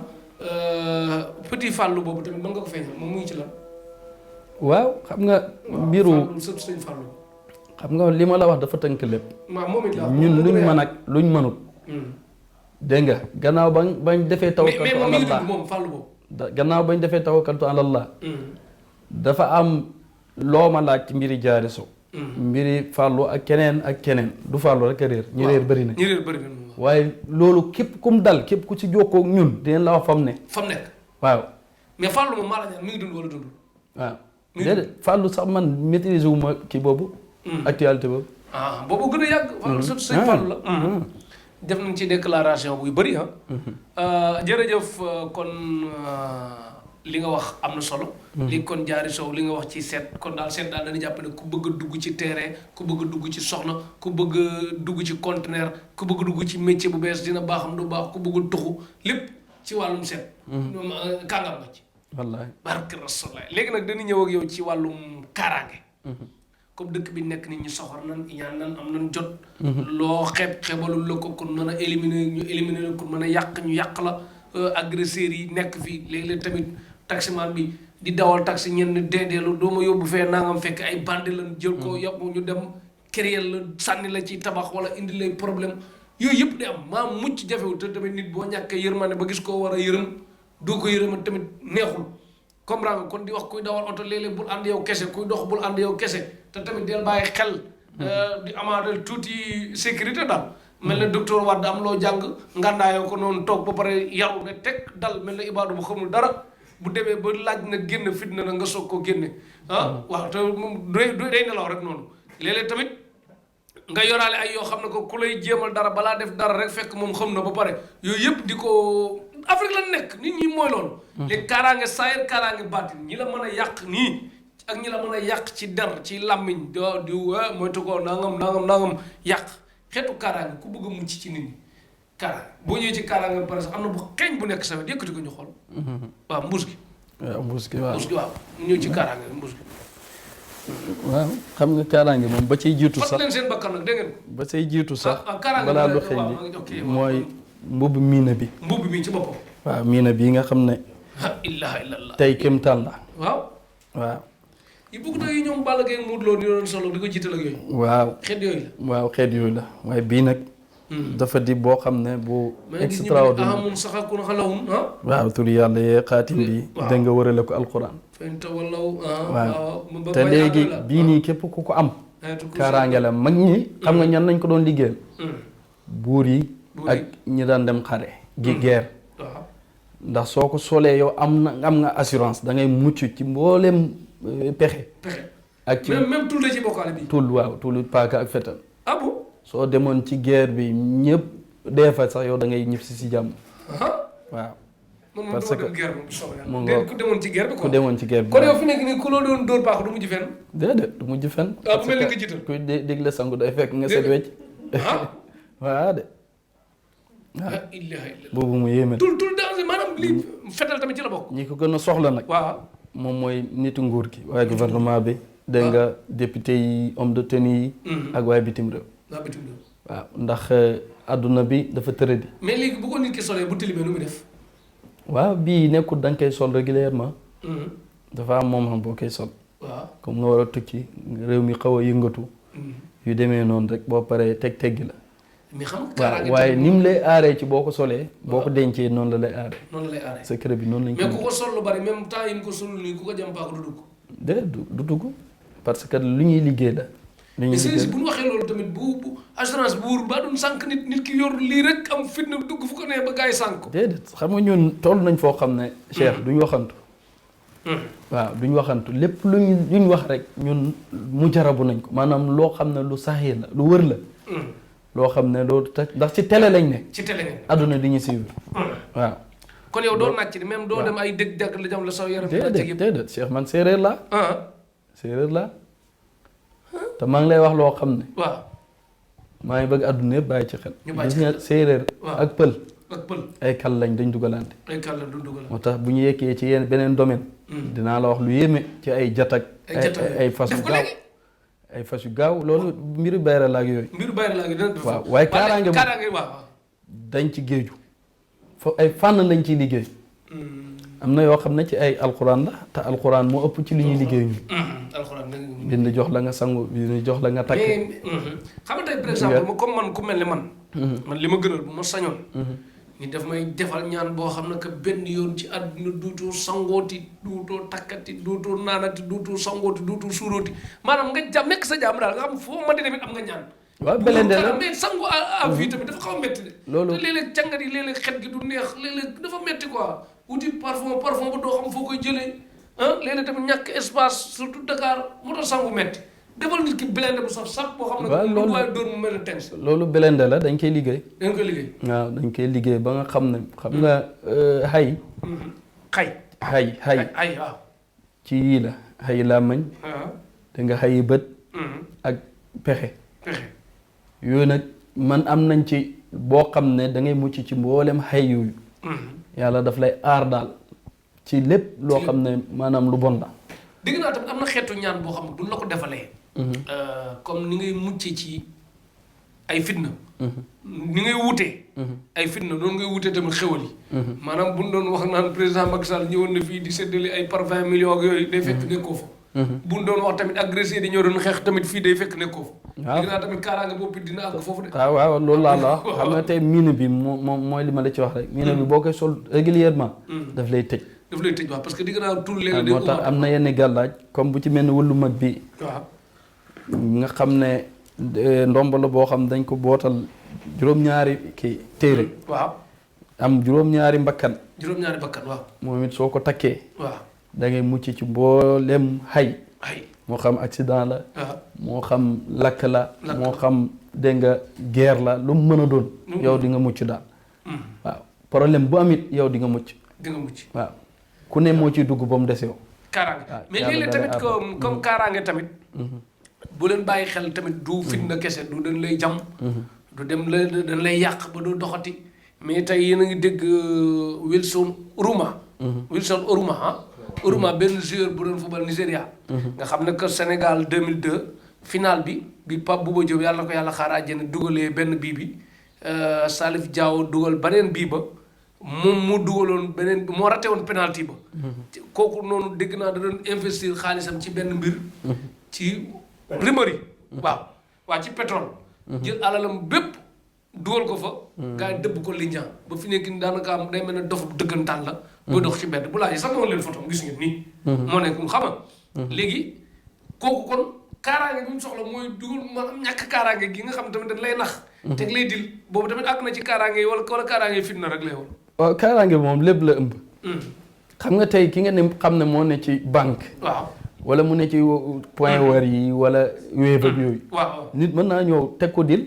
Speaker 1: petit fàllu boobu tamit mën nga ko feeñal moom mu ngi ci lan.
Speaker 2: waaw xam nga. mbiru
Speaker 1: sëñ fàllu.
Speaker 2: xam nga li ma la wax dafa tënk lépp.
Speaker 1: waaw moom it la
Speaker 2: ñun luñ mën ak luñ mënut. dégg nga gannaaw bañ defee tawakkaltu ala Allah
Speaker 1: moom fàllu boobu.
Speaker 2: gannaaw bañ defee tawakkaltu ala Allah dafa am loo ma laaj ci mbiri jaari sow. mbiri fàllu ak keneen du fàllu rek a réer. ñi réer bëri na waaye loolu képp kum dal képp ku ci jokkoo ak ñun dinañ la wax fam ne.
Speaker 1: fam nekk.
Speaker 2: waaw.
Speaker 1: mais fàllu moom maa la ñaan mi ngi dund wala dund.
Speaker 2: waaw déedéet fàllu sax man maîtriser wu ma kii boobu. actualité boobu.
Speaker 1: boobu gën a yàgg. fàllu sëñ fàllu la. def nañ ci déclaration buy bëri jërëjëf kon li nga wax am na solo. li kon jaari sow li nga wax ci seet kon daal seet daal dañuy jàpp ne ku bëgg a dugg ci terrain ku bëgg a dugg ci soxna ku bëgg a dugg ci conteneur ku bëgg a dugg ci métier bu bees dina baaxam du baax ku bëgg a tuxu lépp ci wàllum seet. kàngam nga ci.
Speaker 2: wallaahi
Speaker 1: barke Rasulullah léegi nag dañuy ñëw ak yow ci wàllum kaaraange. comme dëkk bi nekk nit ñi soxor nan ñaan nan am nan jot. loo xeebalul la ko kon mën a éliminer la kon mën a yàq ñu yàq la agresseurs yi nekk fii léeg-léeg tamit taximan bi di dawal taxi ñenn deedeelu doo ma yóbbu fee nangam fekk ay bandi lan jël ko yóbbu ñu dem créer la sànni la ci tabax wala indi lay problème yooyu yëpp di am maa mucc jafewul te tamit nit boo ñàkkee yërmande ba gis koo war a yërëm doo ko yërëma tamit neexul comprendre nga kon di wax kuy dawal oto léeg-léeg bul ànd yow kese kuy dox bul ànd yow kese te tamit del bàyyi xel di amaat tuuti sécurité daal mel na docteur Wade am loo jàng ngàndaayoo ko noonu toog ba pare yaru ne teg dal mel na ibaadu bu xamul dara bu demee ba laaj na génn fitna na nga soog ko génne waaw te moom day nelaw rek noonu léeg-léeg tamit nga yoraale ay yoo xam ne ko ku lay jéemal dara balaa def dara rek fekk moom xam na ba pare yooyu yëpp di ko Afrique la nekk nit ñi mooy loolu léegi kaaraange saayir kaaraange baatin ñi la mën a yàq nii ak ñi la mën a yàq ci der ci làmmiñ di moytu ko nangam yàq xeetu kaaraange ku bëgg a mucc ci nit ñi kaaraange boo ñëwee ci kaaraange par exemple am na bu xeeñ bu nekk sa wet yëkkati ko ñu xool waaw mbuus gi waaw ñëw ci kaaraange mbuus gi
Speaker 2: waaw xam nga kaaraange moom ba ciy jiitu sax
Speaker 1: fat leen seen bakkan nag dégg ngeen ko
Speaker 2: ba ciy jiitu sax
Speaker 1: balaa
Speaker 2: lu xeeñ bi mooy mbubb miina bi
Speaker 1: mbubb mi ci boppam
Speaker 2: waaw miina bii nga xam ne
Speaker 1: ilaha illallah
Speaker 2: tey kéemtaan la
Speaker 1: waaw yi bëgg yi ñoom Balla Gaye Modou Lo di doon solo di ko jiital ak yooyu
Speaker 2: waaw
Speaker 1: xeet yooyu la
Speaker 2: waaw xeet yooyu la waaye bii nag dafa di boo xam ne bu extraordinaire
Speaker 1: ahamun saxakun xalahum
Speaker 2: waaw turi yàlla yee xaatim bi da nga wërale ko alquran
Speaker 1: fenta wallaw
Speaker 2: waaw te léegi bii nii képp ku ko am kaaraange la mag ñi xam nga ñan nañ ko doon liggéeyal buur yi ak ñi daan dem xare gi guerre ndax soo ko solee yow am nga assurance da ngay mucc ci mboolem pexe ak ci
Speaker 1: même tul la ci bokkaale bi
Speaker 2: tul waaw tul paaka ak fetal
Speaker 1: ah bon
Speaker 2: soo demoon ci guerre bi ñëpp dee fa sax yow da ngay ñib si jàmm waaw parce que
Speaker 1: mu nga ku demoon ci guerre bi
Speaker 2: ku demoon ci guerre bi
Speaker 1: kon yow fi nekk nii ku loo doon dóor baax du mujj fenn
Speaker 2: déedéet du mujj fenn
Speaker 1: bu mel ni nga jiital
Speaker 2: kuy dégg la sangu day fekk nga set wecc waaw de boobu mu yéeme
Speaker 1: tul danger maanaam lii fetal tamit ci la bokk
Speaker 2: ñi ko gën a soxla nag
Speaker 1: waaw
Speaker 2: moom mooy nitu nguur gi waaye gouvernement bi dégg nga député yi homme de tenue yi ak waaye bitim réew waaw ndax adduna bi dafa tëradi
Speaker 1: mais léegi bu ko nit ki solee bu tilimee nu muy def
Speaker 2: waaw bii nekkul da nga koy sol régulièrement dafa am moom xam boo koy sol
Speaker 1: waaw
Speaker 2: comme nga war a tukki réew mi xaw a yëngatu yu demee noonu rek boo paree teggi la
Speaker 1: mais xam nga
Speaker 2: waaw waaye ni mu lay aaree ci boo ko solee boo ko dencee noonu la lay aaree
Speaker 1: noonu la lay aaree
Speaker 2: secret bi noonu lañ ko
Speaker 1: mais ku ko sol lu bari même temps yi mu ko solul nii ku ko jëm paako du dugg
Speaker 2: déedéet du dugg parce que lu ñuy liggéey la
Speaker 1: mais si bu ñu waxee loolu tamit bu assurance bu wóor ba doon sànq nit ki yor lii rek am fitna dugg fu ko nee ba gars yi sànq ko
Speaker 2: déedéet xam nga ñun toll nañ foo xam ne Cheikh duñ waxantu waaw duñ waxantu lépp luñ wax rek ñun mu jarabu nañ ko maanaam loo xam ne lu saxee la lu wër la loo xam ne loolu ndax ci télé lañ ne
Speaker 1: ci télé ngeen
Speaker 2: adduna di ñu suivre waaw
Speaker 1: kon yow doo nàcc même doo dem ay dëgg dàgg la jam la saw yaram
Speaker 2: déedéet Cheikh man séeréer la te maa ngi lay wax loo xam ne
Speaker 1: waaw
Speaker 2: maa ngi bëgg adduna yëpp bàyyi ci xel gis nga séeréer ak pël ay kal lañ dañ dugalante moo tax bu ñu yekkee ci yenn beneen domaine dinaa la wax lu yéeme ci ay jatak ay fas yu gaaw ay fas yu gaaw loolu mbiru bayra la ak yooyu waaw waaye kaaraange
Speaker 1: waaw
Speaker 2: dañ ci géeju fo ay fànn lañ ciy liggéey am na yoo xam ne ci ay alxuraan la te alxuraan moo ëpp ci li ñuy liggéey ñu bind jox la nga sangu bind jox la nga takk
Speaker 1: xam nga tey par exemple comme man ku mel ni man li ma gënal bu ma sañoon ni daf may defal ñaan boo xam ne que benn yoon ci àdduna duutoo sangooti duutoo takkati duutoo naanati duutoo sangooti duutoo suurooti maanaam nga jàmm nekk sa jàmm daal nga xam foo ma di tamit am nga ñaan
Speaker 2: waaw belende la
Speaker 1: mais sangu à vie tamit dafa xaw a métti de
Speaker 2: loolu
Speaker 1: te léeg-léeg càngat yi léeg-léeg xet gi du neex léeg-léeg dafa métti quoi wuti parfum ba doo xam foo koy jëlee léeg-léeg tamit ñàkk espace surtout Dakar moo tax sangu métti defal nit ki blende bu saf saf boo xam ne lu waaye dóor mu mel ne tens
Speaker 2: loolu belende la dañ koy liggéey
Speaker 1: waaw
Speaker 2: dañ koy liggéey ba nga xam ne xam nga xay
Speaker 1: waaw
Speaker 2: ci yii la xay làmmiñ da nga xayi bët ak pexe yooyu nag man am nañ ci boo xam ne da ngay mucc ci mboolem xay yooyu yàlla daf lay aar daal ci lépp loo xam ne maanaam lu bon la
Speaker 1: dégg naa tamit am na xeetu ñaan boo xam ne duñ la ko defalee comme ni ngay mucce ci ay fitna. ni ngay wutee. ay fitna noonu ngay wutee tamit xewal yi. maanaam bu ñu doon wax naan président Macky Sall ñëwoon na fii di séddale ay par 20 millions ak yooyu day fekk nekkoo fa. bu ñu doon wax tamit agressé di ñoo doon xeex tamit fii day fekk nekkoo fa. waaw léegi naa tamit kaaraange boobu dina àgg foofu de.
Speaker 2: waaw loolu laa la wax xam nga tey miine bi moom mooy li ma la ci wax rek. miine bi boo koy sol régulièrement daf lay tëj.
Speaker 1: daf lay tëj waaw parce que digg naa tout léegi.
Speaker 2: moo tax am na yenn gàllaaj comme bu ci mel ni wëllu mag bi.
Speaker 1: waaw
Speaker 2: nga xam ne ndomb la boo xam dañ ko bootal juróom-ñaari kii téere.
Speaker 1: waaw
Speaker 2: am juróom-ñaari mbakkan.
Speaker 1: juróom-ñaari bakkan waaw.
Speaker 2: moom it soo ko takkee.
Speaker 1: waaw
Speaker 2: da ngay mucc ci mboolem xay.
Speaker 1: ay
Speaker 2: moo xam accident la.
Speaker 1: waaw
Speaker 2: moo xam lakk la. moo xam dégg nga guerre la lu mu mën a doon. yow di nga mucc daal. waaw problème bu am it yow di nga mucc.
Speaker 1: di nga mucc
Speaker 2: waaw ku ne moo ciy dugg ba mu des yow.
Speaker 1: kaaraange mais léeg-léeg tamit comme kaaraange tamit. bu leen bàyyi xel tamit du fitna kese du dañ lay jam. du dem la dañ lay yàq ba doo doxati. mais tey yéen a ngi dégg Wilson Oruma. Wilson Oruma ah. Oruma benn joueur bu doon football Nigéria. nga xam ne que Sénégal 2002 final bi Pape Bouba Diop yàlla ko yàlla xaar àjjana dugalee benn bii bi Salif Diao dugal beneen bii ba moom mu dugaloon beneen moo raté woon penalty ba. kooku noonu dégg naa da doon investir xaalisam ci benn mbir. ci Rimari. waaw ci pétrole. jël alalam bépp dugal ko fa. gars yi dëbb ko Lindian ba fi nekk nii daanaka am day mel ne dof dëggantaan la. booy dox ci mbedd bu laajee sax leen photo gis ngeen nii. moo nekk mu xama léegi kooku kon kaaraange bi mu soxla mooy dugal maanaam ñàkk kaaraange gi nga xam tamit dañ lay nax. teg lay dil boobu tamit àgg na ci kaaraange yi wala kaaraange yi fitna rek lay woon.
Speaker 2: waaw kaaraange moom lépp la ëmb. xam nga tey ki nga ne xam ne moo ne ci banque.
Speaker 1: waaw
Speaker 2: wala mu ne ci point wari yi wala Wave ak yooyu.
Speaker 1: waaw
Speaker 2: nit mën naa ñëw teg ko dil.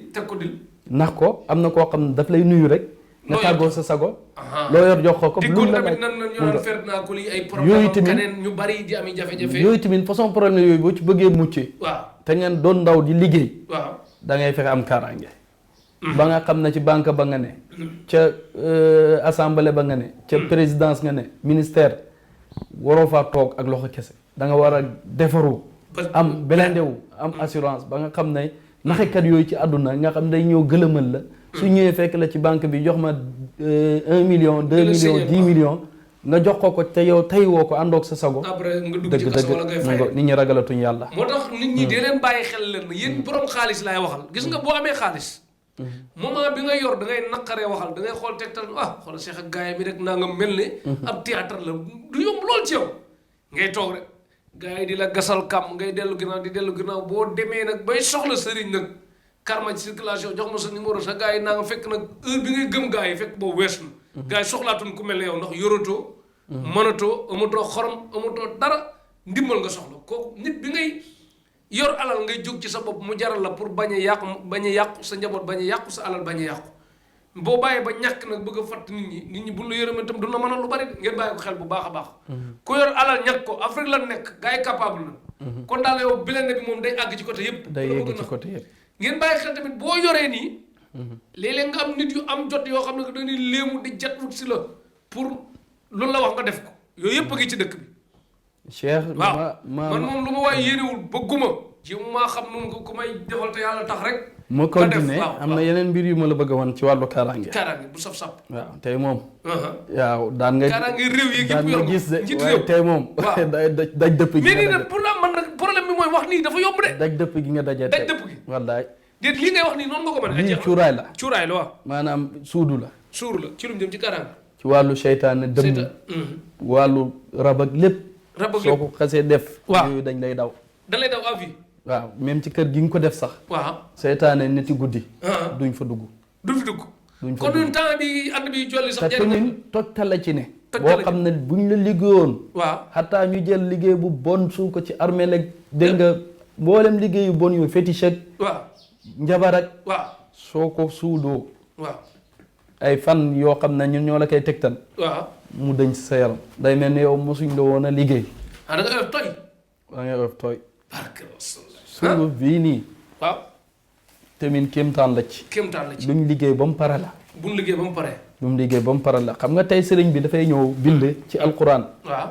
Speaker 2: nax ko am na koo xam ne daf lay nuyu rek. nga tàggoo sa sago. loo yor jox ko lu la
Speaker 1: tamit nan ñu naan fer naa ko lii ay problème keneen ñu bari di am jafe-jafe.
Speaker 2: yooyu tamit façon problème yooyu boo ci bëggee mucc.
Speaker 1: waaw
Speaker 2: te ngeen doon ndaw di liggéey.
Speaker 1: waaw
Speaker 2: da ngay fexe am kaaraange. ba nga xam ne ci banque ba nga ne. ca assemblée ba nga ne. ca présidence nga ne ministère waroo faa toog ak loxo kese. da nga war a defaru. am belendewu am assurance ba nga xam ne naxekat yooyu ci àdduna nga xam ne day ñëw gëlëmal la. su ñëwee fekk la ci banque bi jox ma 1 million 2 millions 10 millions nga jox ko te yow tey woo ko àndoog sa sago.
Speaker 1: après nga dugg ci kaso wala ngay fay
Speaker 2: nit ñi ragalatuñ yàlla.
Speaker 1: moo tax nit ñi dee leen bàyyi xel leen yéen borom xaalis laay waxal gis nga boo amee xaalis. moment bi nga yor da ngay naqaree waxal da ngay xool tegtal xoolal Cheikh ak gaay mi rek naa nga mel ne. ab théâtre la du yomb lool ci yow. ngay toog rek gars yi di la gasal kam ngay dellu ginnaaw boo demee nag bay soxla sëriñ nag. karma ci circulation jox ma sa numéro sa gars yi naa nga fekk nag heure bi ngay gëm gars yi fekk boobu weesu na. gars yi soxlaatuñ ku mel ne yow ndax yoratoo. mënatoo amatoo xorom amatoo dara ndimbal nga soxla kooku nit bi ngay yor alal ngay jóg ci sa bopp mu jaral la pour bañ a yàqu sa njaboot bañ a yàqu sa alal bañ a yàqu. boo bàyyee ba ñàkk nag bëgg a fatt nit ñi buñ la yërëmee itam du la mën a lu bari ngeen bàyyi ko xel bu baax a baax. ku yor alal ñàkk ko Afrique la nekk gars yi capable na. kon daal yow bilende bi moom day àgg ci côté yëpp.
Speaker 2: day yegg ci côté yëpp.
Speaker 1: ngeen bàyyi xel tamit boo yoree nii. léeg-léeg nga am nit yu am jot yoo xam ne que dañuy léemu di jat wut si la pour loolu la wax nga def ko yooyu yëpp a ngi ci dëkk bi.
Speaker 2: Cheikh
Speaker 1: waaw man moom lu ma waaye yéenewul bëgguma ji maa xam nu ku may defal te yàlla tax rek.
Speaker 2: ma continuer am na yeneen mbir yu ma la bëgg a wan ci wàllu kaaraange.
Speaker 1: kaaraange bu saf-saf.
Speaker 2: waaw tey moom. waaw daan nga.
Speaker 1: kaaraange réew yi
Speaker 2: daan nga gis de waaye tey moom. daj dëpp gi.
Speaker 1: mais nii nag pour man nag problème bi mooy wax nii dafa yomb de.
Speaker 2: daj dëpp gi nga dajee tey
Speaker 1: daj dëpp gi.
Speaker 2: wallaay.
Speaker 1: déet lii ngay wax nii noonu nga ko mën a.
Speaker 2: lii cuuraay la.
Speaker 1: cuuraay la waaw.
Speaker 2: maanaam suudu la.
Speaker 1: suur la ci lu mu jëm ci kaaraange.
Speaker 2: ci wàllu seytaane dëmm. wàllu rab ak lépp.
Speaker 1: rab ak lépp
Speaker 2: soo ko xasee def.
Speaker 1: waaw
Speaker 2: yooyu dañ lay daw.
Speaker 1: dañ lay daw à vie.
Speaker 2: waaw même ci kër gi nga ko def sax.
Speaker 1: waaw
Speaker 2: seytaane nit yi guddi. duñ fa dugg.
Speaker 1: duñ fi dugg.
Speaker 2: duñ fa
Speaker 1: kon
Speaker 2: dugg
Speaker 1: ñun temps bi ànd bi jolli sax.
Speaker 2: te tamit tojtal la ci ne.
Speaker 1: tojtal la
Speaker 2: boo xam ne buñ la liggéeyoon.
Speaker 1: waaw
Speaker 2: xataa ñu jël liggéey bu bon suul ko ci armée la dégg nga mboolem liggéeyu bon yooyu fétiche ak.
Speaker 1: waaw
Speaker 2: njabar ak.
Speaker 1: waaw
Speaker 2: soo ko suudoo.
Speaker 1: waaw
Speaker 2: ay fan yoo xam ne ñun ñoo la koy tegtal.
Speaker 1: waaw
Speaker 2: mu dëñ sa yaram. day mel ni yow mosuñ la woon a liggéey.
Speaker 1: da nga ëpp tooy.
Speaker 2: da ngay ëpp tooy.
Speaker 1: barke
Speaker 2: suñu bii nii.
Speaker 1: waaw.
Speaker 2: tamit kéemtaan la ci.
Speaker 1: kéemtaan la ci.
Speaker 2: luñ liggéey ba mu pare la.
Speaker 1: buñ liggéey ba mu pare.
Speaker 2: lu mu liggéey ba mu pare la xam nga tey sëriñ bi dafay ñëw bind ci alquran.
Speaker 1: waaw.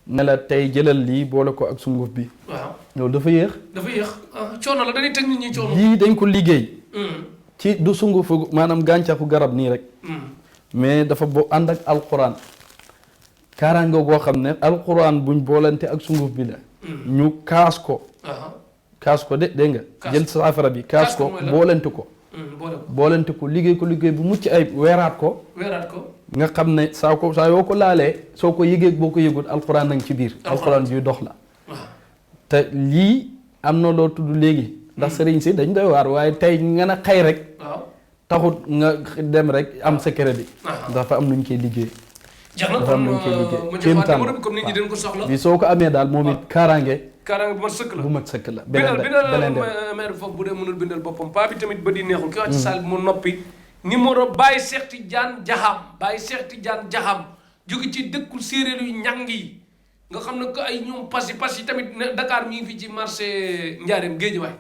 Speaker 2: ne la tey jëlal lii boole ko ak sunguf bi.
Speaker 1: waaw
Speaker 2: loolu dafa yéex.
Speaker 1: dafa yéex coono la dañuy teg nit ñi coono.
Speaker 2: lii dañ ko liggéey. ci du sungufu maanaam gàncaxu garab nii rek. mais dafa ànd ak alquran. kaaraange goo xam ne alquran buñ boolante ak sunguf bi la. ñu kaas ko. kaas ko dégg nga. jël saafara bi kaas ko boolante ko. boolante ko liggéey bu mucc ay weeraat ko. nga xam ne saa yoo ko laalee soo ko yëgee boo ko yëgul alquran nañ ci biir. alquran juy dox la. te lii am na loo tudd léegi. ndax sëriñ si dañ doy waar waaye tey nga ne xëy rek. taxut nga dem rek am secret bi. dafa am nuñ koy liggéey. dafa am nuñ koy liggéey kéemtaan
Speaker 1: comme nit ñi dañ ko soxla.
Speaker 2: bi soo ko amee daal moom it kaaraange.
Speaker 1: kaaraange bu mat sëkk la
Speaker 2: bu mat sëkk la.
Speaker 1: beneen maire foofu bu dee mënul bindal boppam paa bi tamit ba di neexul ki wax ci salle bi mu noppi. numéro Baye Cheikh Tidiane Diakham Baye Cheikh Tidiane Diakham jóge ci dëkku séeréer yu ñang yi nga xam ne que ay ñoom pasi tamit Dakar mi ngi fi ci marché Ndiarème Guédiawaye.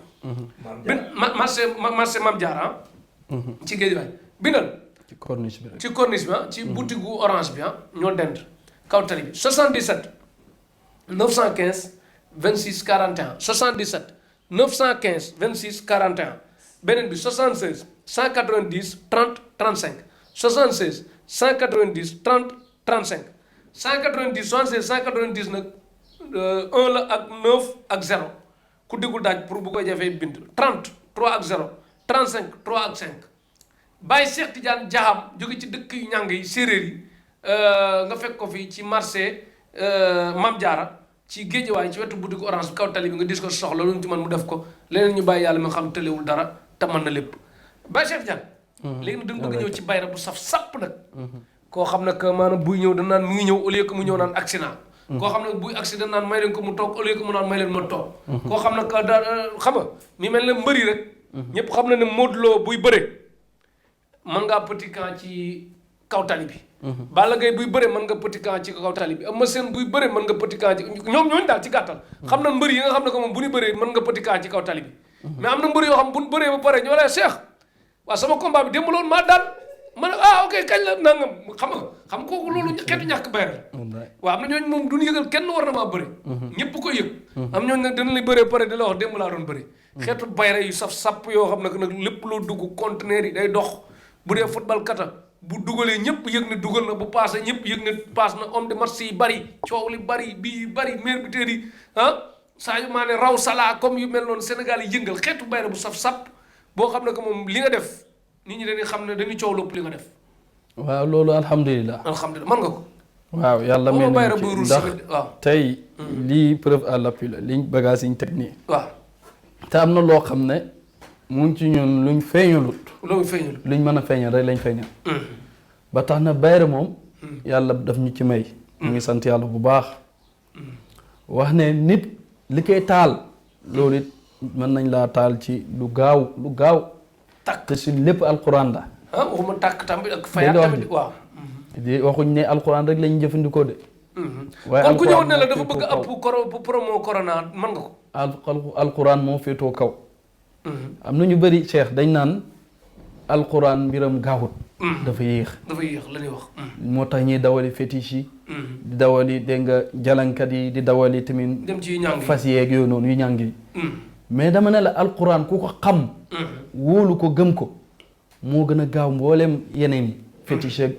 Speaker 1: marché Mame Diarra ci Guédiawaye bindal.
Speaker 2: ci corniche bi rek
Speaker 1: ci corniche bi ci boutique gu orange bi ñoo dend kaw tali bi 77 915 26 41 77 915 26 41 beneen bi 76 190 30 35 76 190 30 35 190 76 190 nag 1 la ak 9 ak 0 ku déggul daaj pour bu ko jafee bind 30 3 ak 0 35 3 ak 5 Baye Cheikh Tidiane Diakham jóge ci dëkk yu ñàng yi séeréer yi nga fekk ko fii ci marché Mame Diarra ci Guédiawaye ci wetu boutique orange bi kaw tali bi nga dis ko soxla lu ñu ci mën mu def ko leneen ñu bàyyi yàlla mi nga xam tëlewul dara te mën na lépp Baye Cheikh Tidiane léegi nag dañ bëgg ñëw ci bayra bu saf sàpp nag koo xam ne que maanaam buy ñëw da naan mu ngi ñëw au lieu que mu ñëw naan accident koo xam ne buy accident naan may leen ko mu toog au lieu que mu naan may leen ma toog koo xam ne que da xam nga mi mel ne mbëri rek ñëpp xam na ne Modou Lo buy bëre mën ngaa petit camp ci kaw tali bi Balla Gaye buy bëre mën nga petit camp ci kaw tali bi Eumeu Sène buy bëre mën nga petit camp ci ñooñu daal ci gàttal xam na mbëri yi nga xam ne que moom bu ñu bëree mën nga petit camp ci kaw tali bi mais am na mbëri yoo xam bu ñu bëree ba pare ñoo lay Cheikh waaw sama combat bi démb loolu maa daan ma ne ok kañ la nangam xam kooku loolu xeetu ñàkk bayra waaw am na ñooñu moom duñu yëgal kenn war na maa bëri ñëpp ko yëg am ñooñu nag dana lay bëree pare di la wax démb laa doon bëri xeetu bayra yu saf sapp yoo xam ne nag lépp loo dugg conteneur yi day dox bu dee football kata bu dugalee ñëpp yëg ne dugal na bu paase ñëpp yëg ne paas na homme de match yi bari coow li bari bii bari maire bi teer yi Sadio Mané raw Salah comme yu mel noonu Sénégal yi yëngal xeetu bayra bu saf sapp boo xam ne que moom li nga def nit ñi dañuy xam ne dañuy coow lépp li nga def.
Speaker 2: waaw loolu alhamdulilah.
Speaker 1: mën nga ko.
Speaker 2: waaw yàlla mel
Speaker 1: bayra
Speaker 2: nañu
Speaker 1: buy
Speaker 2: ci
Speaker 1: ruus
Speaker 2: ndax
Speaker 1: waaw.
Speaker 2: tey lii preuve à l'appui la liñ bagage yiñ teg nii.
Speaker 1: waaw.
Speaker 2: te am na loo xam ne mu ngi ci ñun luñ feeñalut.
Speaker 1: loolu feeñul.
Speaker 2: luñ mën a feeñal rek lañ feeñal. ba tax na bayra moom. yàlla daf ñu ci may. ñu ngi sant yàlla bu baax. wax ne nit li koy taal. loolu it mën nañ laa taal ci lu gaaw.
Speaker 1: tàkk
Speaker 2: te si lépp alquran la.
Speaker 1: waxuma tàkk tamit ak fayaat tamit waaw.
Speaker 2: di waxuñ ne alquran rek lañ jëfandikoo de.
Speaker 1: waaye kon ku ñëwoon ne la dafa bëgg a ëpp promo corona mën nga ko.
Speaker 2: alquran moo féetoo kaw. am na ñu bëri Cheikh dañ naan alquran mbiram gaawut. dafa yéex
Speaker 1: la ñuy wax.
Speaker 2: moo tax ñuy dawali fétiche yi. di dawali dégg nga jalankat yi di dawali tamit.
Speaker 1: dem ci ñàng yi
Speaker 2: fas yeeg yooyu noonu yu ñàng yi. mais dama ne la alquran ku ko xam. wóolu ko gëm ko moo gën a gaaw mboolem yeneen yi. fétiche ak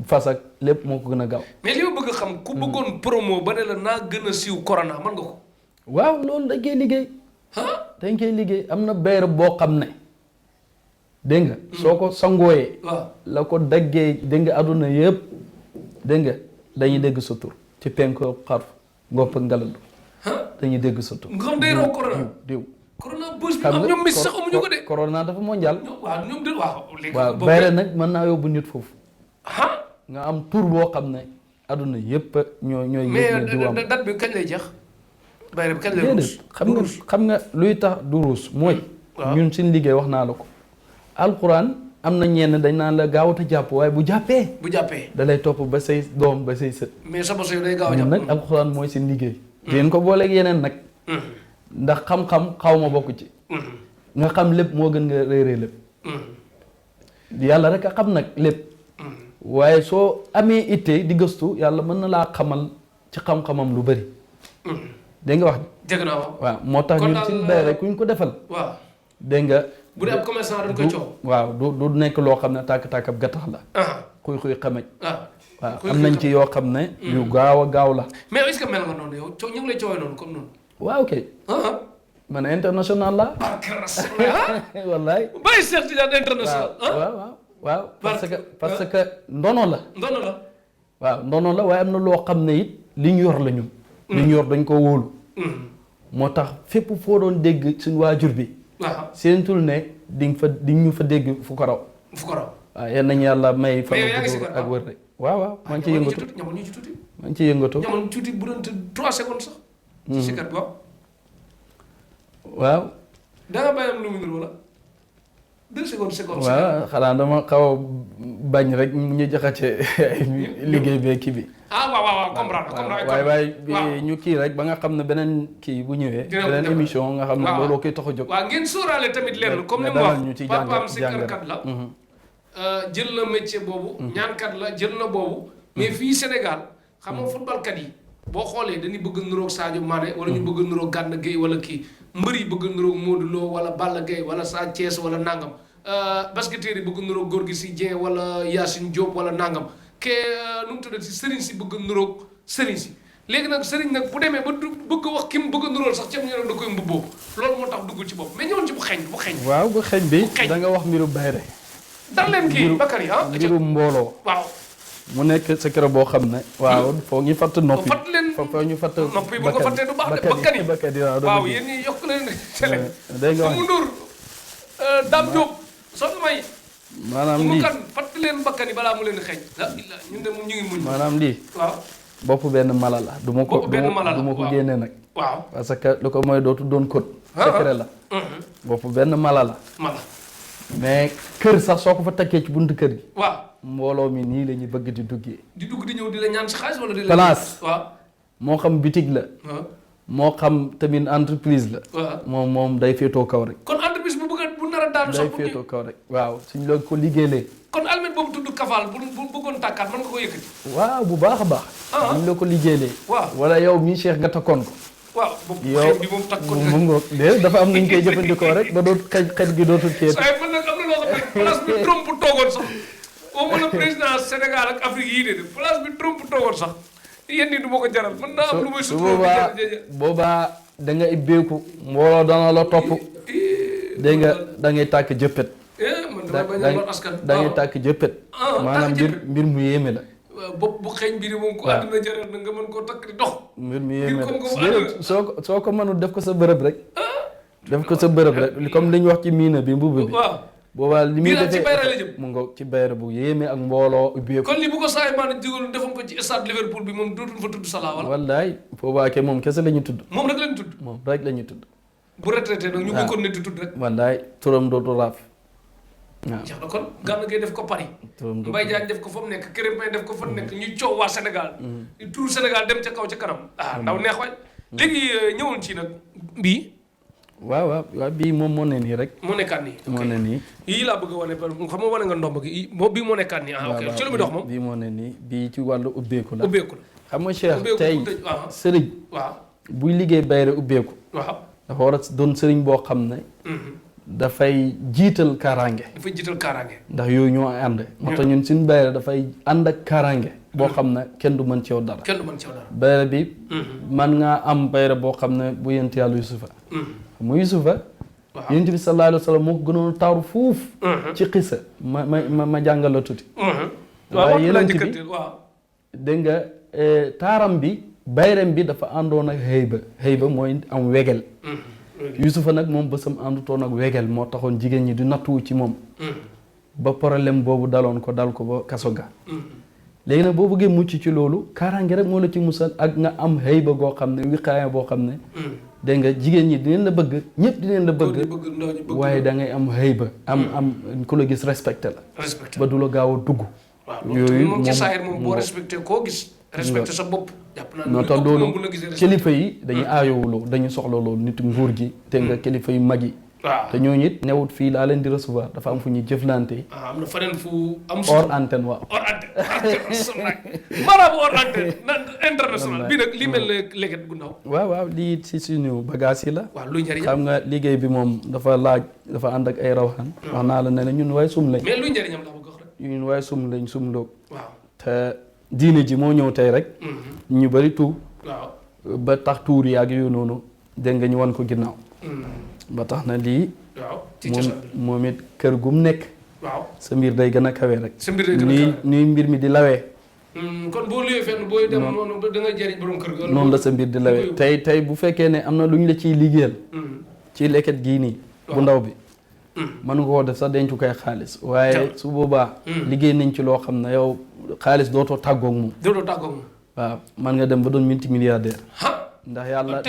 Speaker 2: fas ak lépp moo ko gën a gaaw.
Speaker 1: mais li ma bëgg a xam ku bëggoon promo ba ne la naa gën a siiw corona mën nga ko.
Speaker 2: waaw loolu dañ koy liggéey. dañ koy liggéey am na bayra boo xam ne dégg nga. soo ko sangooyee.
Speaker 1: waaw
Speaker 2: la ko daggee dégg nga àdduna yëpp dégg nga dañuy dégg sa tur ci penku xarf ngopp ak ngalandu. dañuy dégg sa tur.
Speaker 1: nga xam day raw corona
Speaker 2: diw.
Speaker 1: corona bës bi am ñoom mis sax amuñu ko de.
Speaker 2: corona dafa mondial.
Speaker 1: waaw ñoom de waaw. léegi
Speaker 2: waaw bayra nag mën naa yóbbu nit foofu.
Speaker 1: ah.
Speaker 2: nga am tur boo xam ne àdduna yëpp ñooy yëg ne
Speaker 1: mais date bi kañ lay jeex. bayra bi kañ lay ruus.
Speaker 2: xam nga luy tax du ruus mooy. ñun suñ liggéey wax naa la ko. alquran am na ñenn dañ naan la gaawut a jàpp waaye bu jàppee. da lay topp ba say doom ba say sët.
Speaker 1: mais sa bos day gaaw a jàpp
Speaker 2: nag alquran mooy seen liggéey. ngeen ko booleeg yeneen nag. ndax xam-xam xaw ma bokk ci. nga xam lépp moo gën nga réeree lépp. yàlla rek a xam nag lépp. waaye soo amee itte di gëstu yàlla mën na laa xamal ci xam-xamam lu bëri. dégg nga wax.
Speaker 1: dégg naa
Speaker 2: waaw moo tax ñun suñu bayre kuñ ko defal.
Speaker 1: waaw
Speaker 2: dégg nga.
Speaker 1: bu dee ab commerçant dañ koy coow.
Speaker 2: waaw du nekk loo xam ne tàkk-tàkk ab gattax la. xuy xamaj. waaw am nañ ci yoo xam ne. yu gaaw a gaaw la.
Speaker 1: mais est-ce que mel nga noonu yow ñu ngi lay coowee noonu comme noonu.
Speaker 2: waaw ok. man international la. wallaay.
Speaker 1: bàyyi Cheikh Tidiane international.
Speaker 2: waaw parce que ndono la. waaw ndono la waaye am na loo xam ne it li ñu yor la ñun. li ñu yor dañ ko wóolu. moo tax fépp foo doon dégg suñu waajur bi.
Speaker 1: waaw
Speaker 2: seentul ne di ñu fa dégg fu ko raw. waaw yal nañu yàlla may. fa ak wër rek. waaw maa ngi ciy yëngatu.
Speaker 1: ñamoon ñu ci tuuti.
Speaker 2: maa ngi ciy yëngatu.
Speaker 1: ñamoon tuuti bu doon 3 secondes sax. ci sikar bi
Speaker 2: waaw.
Speaker 1: da nga bàyyi am lu mu ndur wala 2 secondes.
Speaker 2: waaw xanaa dama xaw a bañ rek ñu jaxase liggéey bee kii bi.
Speaker 1: waaw comprendre.
Speaker 2: waaye ñu kii rek ba nga xam ne beneen kii bu ñëwee. beneen émission nga xam ne looloo koy tax a jóg.
Speaker 1: waaw ngeen sóoraale tamit lenn comme ni mu wax papaam sikarkat la. jël na métier boobu. ñaankat la jël na boobu. mais fii Sénégal xam nga footballkat yi. boo xoolee dañuy bëgg a niroog Sadio Mané wala ñu bëgg a niroog Gana Gueye wala kii mbër yi bëgg a niroog Modou Lo wala Balla Gaye wala Sa Thiès wala nangam basketteurs yi bëgg a niroog Gorgui Sy Dieng wala Yacine Diop wala nangam ke nu mu tuddati sëriñ si bëgg a niroog sëriñ si léegi nag sëriñ nag bu demee ba bëgg a wax ki mu bëgg a nirool sax ceeb ñu ne da koy mbubboo loolu moo tax duggul ci bopp mais ñëwoon ci bu xeeñ.
Speaker 2: waaw bu xeeñ bi da nga wax mbiru bayre.
Speaker 1: dal leen kii Bakary
Speaker 2: mbiru mbooloo.
Speaker 1: waaw.
Speaker 2: mu nekk secret boo xam ne. waaw foo ñu fatt noppi. foo ñu fatt
Speaker 1: noppi bu ko fattee du baax de Bakary waaw yéen ñi yokk leen télé.
Speaker 2: dégg nga wax
Speaker 1: mu Ndour Dame Diop soo ko may.
Speaker 2: maanaam lii
Speaker 1: mu kan fatt leen Bakary balaa mu leen xeeñ. ñun de moom ñu ngi muñ.
Speaker 2: maanaam lii.
Speaker 1: waaw.
Speaker 2: bopp benn mala la. du ma ko génne nag.
Speaker 1: waaw
Speaker 2: parce que lu ko mooy dootu doon code. secret la. bopp benn mala la. mais kër sax soo ko fa takkee ci buntu kër gi.
Speaker 1: waaw
Speaker 2: mbooloo mi nii la ñuy bëgg di duggee.
Speaker 1: di dugg di ñëw di la ñaan si xaalis wala di la.
Speaker 2: place
Speaker 1: waaw
Speaker 2: moo xam boutique la. moo xam tamit entreprise la.
Speaker 1: waaw
Speaker 2: moom day féetoo kaw rek.
Speaker 1: kon entreprise bu bëgg bu nar a daanu sax.
Speaker 2: day féetoo kaw rek waaw suñ la ko liggéeyee.
Speaker 1: kon almet boobu tudd kafaal bu bëggoon tàkkaat mën nga ko yëkkati.
Speaker 2: waaw bu baax a baax. suñ la ko liggéeyee.
Speaker 1: waaw
Speaker 2: wala yow mii Cheikh nga takkoon ko.
Speaker 1: waaw boobu xeet bi moom takkoon
Speaker 2: yow moom dafa am nu ñu koy jëfandikoo rek ba doot xet gi dootul kii.
Speaker 1: waaye man nag am na loo xam ne place bi Trump toogoon sax boo mën a président Sénégal ak Afrique yii de place bi Trump toogoon sax yéen ñi du ma ko jaral mën naa am lu may. su boobaa
Speaker 2: da nga ibbeeku mbooloo dana la topp dégg nga da ngay tàkk jëppet.
Speaker 1: man damay bañ a lor askan.
Speaker 2: da ngay tàkk jëppet. maanaam mbir mu yéeme la.
Speaker 1: bopp bu xeeñ bi moom ko àdduna jaral na nga mën koo takk di dox.
Speaker 2: mbir mu yéeme la soo ko mënul def ko sa bërëb rek. def ko sa bërëb rek comme li ñu wax ci miina bi mbubb bi.
Speaker 1: waaw
Speaker 2: boobaa li muy defee
Speaker 1: ci bayra la jëm
Speaker 2: mu nga ci bayra bu yéeme ak mbooloo ubbeeku.
Speaker 1: kon li bu ko saay maanaam jógaloon defoon ko ci stade Liverpool bi moom dootuñ fa tudd Salah wala.
Speaker 2: wallaay boobaa ke moom kese la ñu tudd.
Speaker 1: moom rek la ñu tudd.
Speaker 2: moom rek la ñu tudd.
Speaker 1: bu retraité nag ñu bëggoon ne di tudd rek.
Speaker 2: wallaay turam dootu raaf.
Speaker 1: waaw jeex na kon Gana Gueye def ko Paris. Mbaye Diagne def ko fa mu nekk Kéré Mbaye def ko fa mu nekk ñu coow waa Sénégal. turu Sénégal dem ca kaw ca kanam. ndaw neex waay. léegi ñëwoon ci nag bii.
Speaker 2: waaw bii moom moo ne nii rek.
Speaker 1: moo nekkaat nii.
Speaker 2: moo ne nii.
Speaker 1: yii laa bëgg a wane xam nga wane nga ndomb gi bii moo nekkaat nii. ok ci lu muy dox moom.
Speaker 2: bii moo ne nii bii ci wàllu ubbeeku la.
Speaker 1: ubbeeku la
Speaker 2: xam nga Cheikh tey sëriñ.
Speaker 1: waaw
Speaker 2: buy liggéey bayre ubbeeku.
Speaker 1: waaw
Speaker 2: dafa war a doon sëriñ boo xam ne. dafay jiital kaaraange.
Speaker 1: dafay jiital kaaraange.
Speaker 2: ndax yooyu ñoo ànd. moo tax ñun suñu bayre dafay ànd ak kaaraange. boo xam ne kenn du mën ci yow dara.
Speaker 1: kenn du mën ci yow dara.
Speaker 2: bayre bi. man ngaa am bayre boo xam ne bu yent yàlla Yusufa. mu Yusufa. waaw yonent bi sallallahu alayhi wa sallam moo ko gënoon taaru fuuf. ci xisa ma jàngal la tuuti. waaye yonent bi dégg nga taaram bi bayrem bi dafa àndoon ak xëyba mooy am wegel. Yusufa nag moom bësam àndutoon ak wegel moo taxoon jigéen ñi di nattuwu ci moom. ba problème boobu dal ko ba kaso ga. léegi nag boo bëggee mucc ci loolu kaaraange rek moo la ci musal ak nga am xëyba goo xam ne wiqaaya boo xam ne. dégg nga jigéen ñi dinañ la bëgg ñëpp dinañ la bëgg. waaye da ngay am xëyba am ku la gis respecté la. ba du la gaaw a dugg.
Speaker 1: yooyu moom ci saahir moom boo respecté koo gis. respecté sa bopp. jàpp naa
Speaker 2: noo tax loolu kilifa yi dañuy aayowuloo dañuy soxla loolu nit nguur gi te nga kilifa yu mag yi
Speaker 1: waaw
Speaker 2: te ñooñu it newut fii laa leen di recevoir dafa am fu ñuy jëflante.
Speaker 1: am na feneen fu am.
Speaker 2: hors antenne waaw.
Speaker 1: hors antenne maanaam hors antenne international bii nag lii mel ne léget gu ndaw.
Speaker 2: waaw lii ci suñu bagage yi la.
Speaker 1: waaw luy njëriñam
Speaker 2: xam nga liggéey bi moom dafa ànd ak ay rawxaan. wax naa la ne ñun waaye sum lañ.
Speaker 1: mais luy njëriñam la bëgg wax rek.
Speaker 2: ñun waaye sum lañ sum loog.
Speaker 1: waaw
Speaker 2: te diine ji moo ñëw tey rek. ñu bari tuub.
Speaker 1: waaw
Speaker 2: ba tax tuur yi ak yooyu noonu dégg nga ñu wan ko ginnaaw. ba tax na lii.
Speaker 1: waaw ci cosaan bi
Speaker 2: moom it kër gum nekk.
Speaker 1: waaw
Speaker 2: sa mbir day gën a kawe rek.
Speaker 1: sa mbir day gën a kawe
Speaker 2: nii mbir mi di lawee.
Speaker 1: kon boo luyee fenn booy dem noonu da nga jëriñ borom kër ga.
Speaker 2: noonu la sa mbir di lawee tey bu fekkee ne am na lu ñu la ciy liggéeyal. ci leket gii nii. bu ndaw bi. mën nga koo def sax dencukaay xaalis. waaye su boobaa. liggéey nañ ci loo xam ne yow xaalis dootoo tàggoog moom.
Speaker 1: dootoo tàggoog moom.
Speaker 2: waaw man nga dem ba doon multimilliardaire. ndax yàlla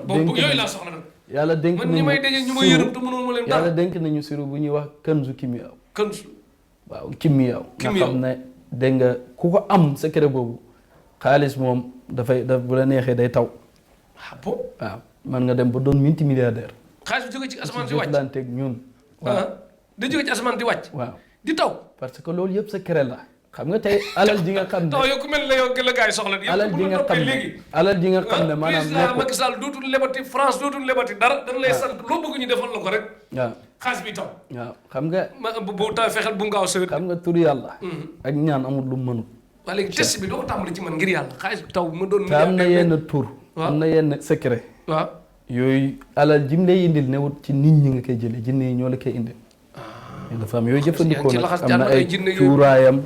Speaker 1: yooyu laa soxla nag.
Speaker 2: yàlla dénk nañu
Speaker 1: ñi may daje ñu ma yërëm te mënoo ma leen dara.
Speaker 2: yàlla dénk nañu siru bu ñuy wax kanzu kimiyaaw.
Speaker 1: kanzu.
Speaker 2: waaw kimiyaaw. nga xam ne dégg nga ku ko am secret boobu xaalis moom bu la neexee day taw. waaw man nga dem ba doon multimilliardaire.
Speaker 1: xaalis bi jóge ci asamaan di wàcc
Speaker 2: jëflanteeg ñun. waaw
Speaker 1: da jóge ci asamaan di wàcc.
Speaker 2: waaw
Speaker 1: di taw.
Speaker 2: parce que loolu yëpp secret la. xam nga tey alal ji nga xam ne.
Speaker 1: taw yow ku mel ne yow la gars yi soxla.
Speaker 2: alal ji nga xam ne alal ji nga xam ne maanaam
Speaker 1: président Macky Sall dootul lebati France dootul lebati dara. dañ lay sant loo bëgg ñu defal la ko rek.
Speaker 2: waaw
Speaker 1: xaalis bi taw.
Speaker 2: waaw xam nga.
Speaker 1: bu taw fexeel bu ngaaw sëwét.
Speaker 2: xam nga tur yàlla. ak ñaan amul lu mu mënul.
Speaker 1: waa léegi test bi doo ko tàmbali ci man ngir yàlla xaalis bi taw ma doon.
Speaker 2: te am na yenn tur. am na yenn secret.
Speaker 1: waaw
Speaker 2: yooyu alal jim lay indil newut ci nit ñi nga koy jëlee jinne yi ñoo la koy indil. dafa am yooyu jëfandikoo nag am na ay cuuraayam.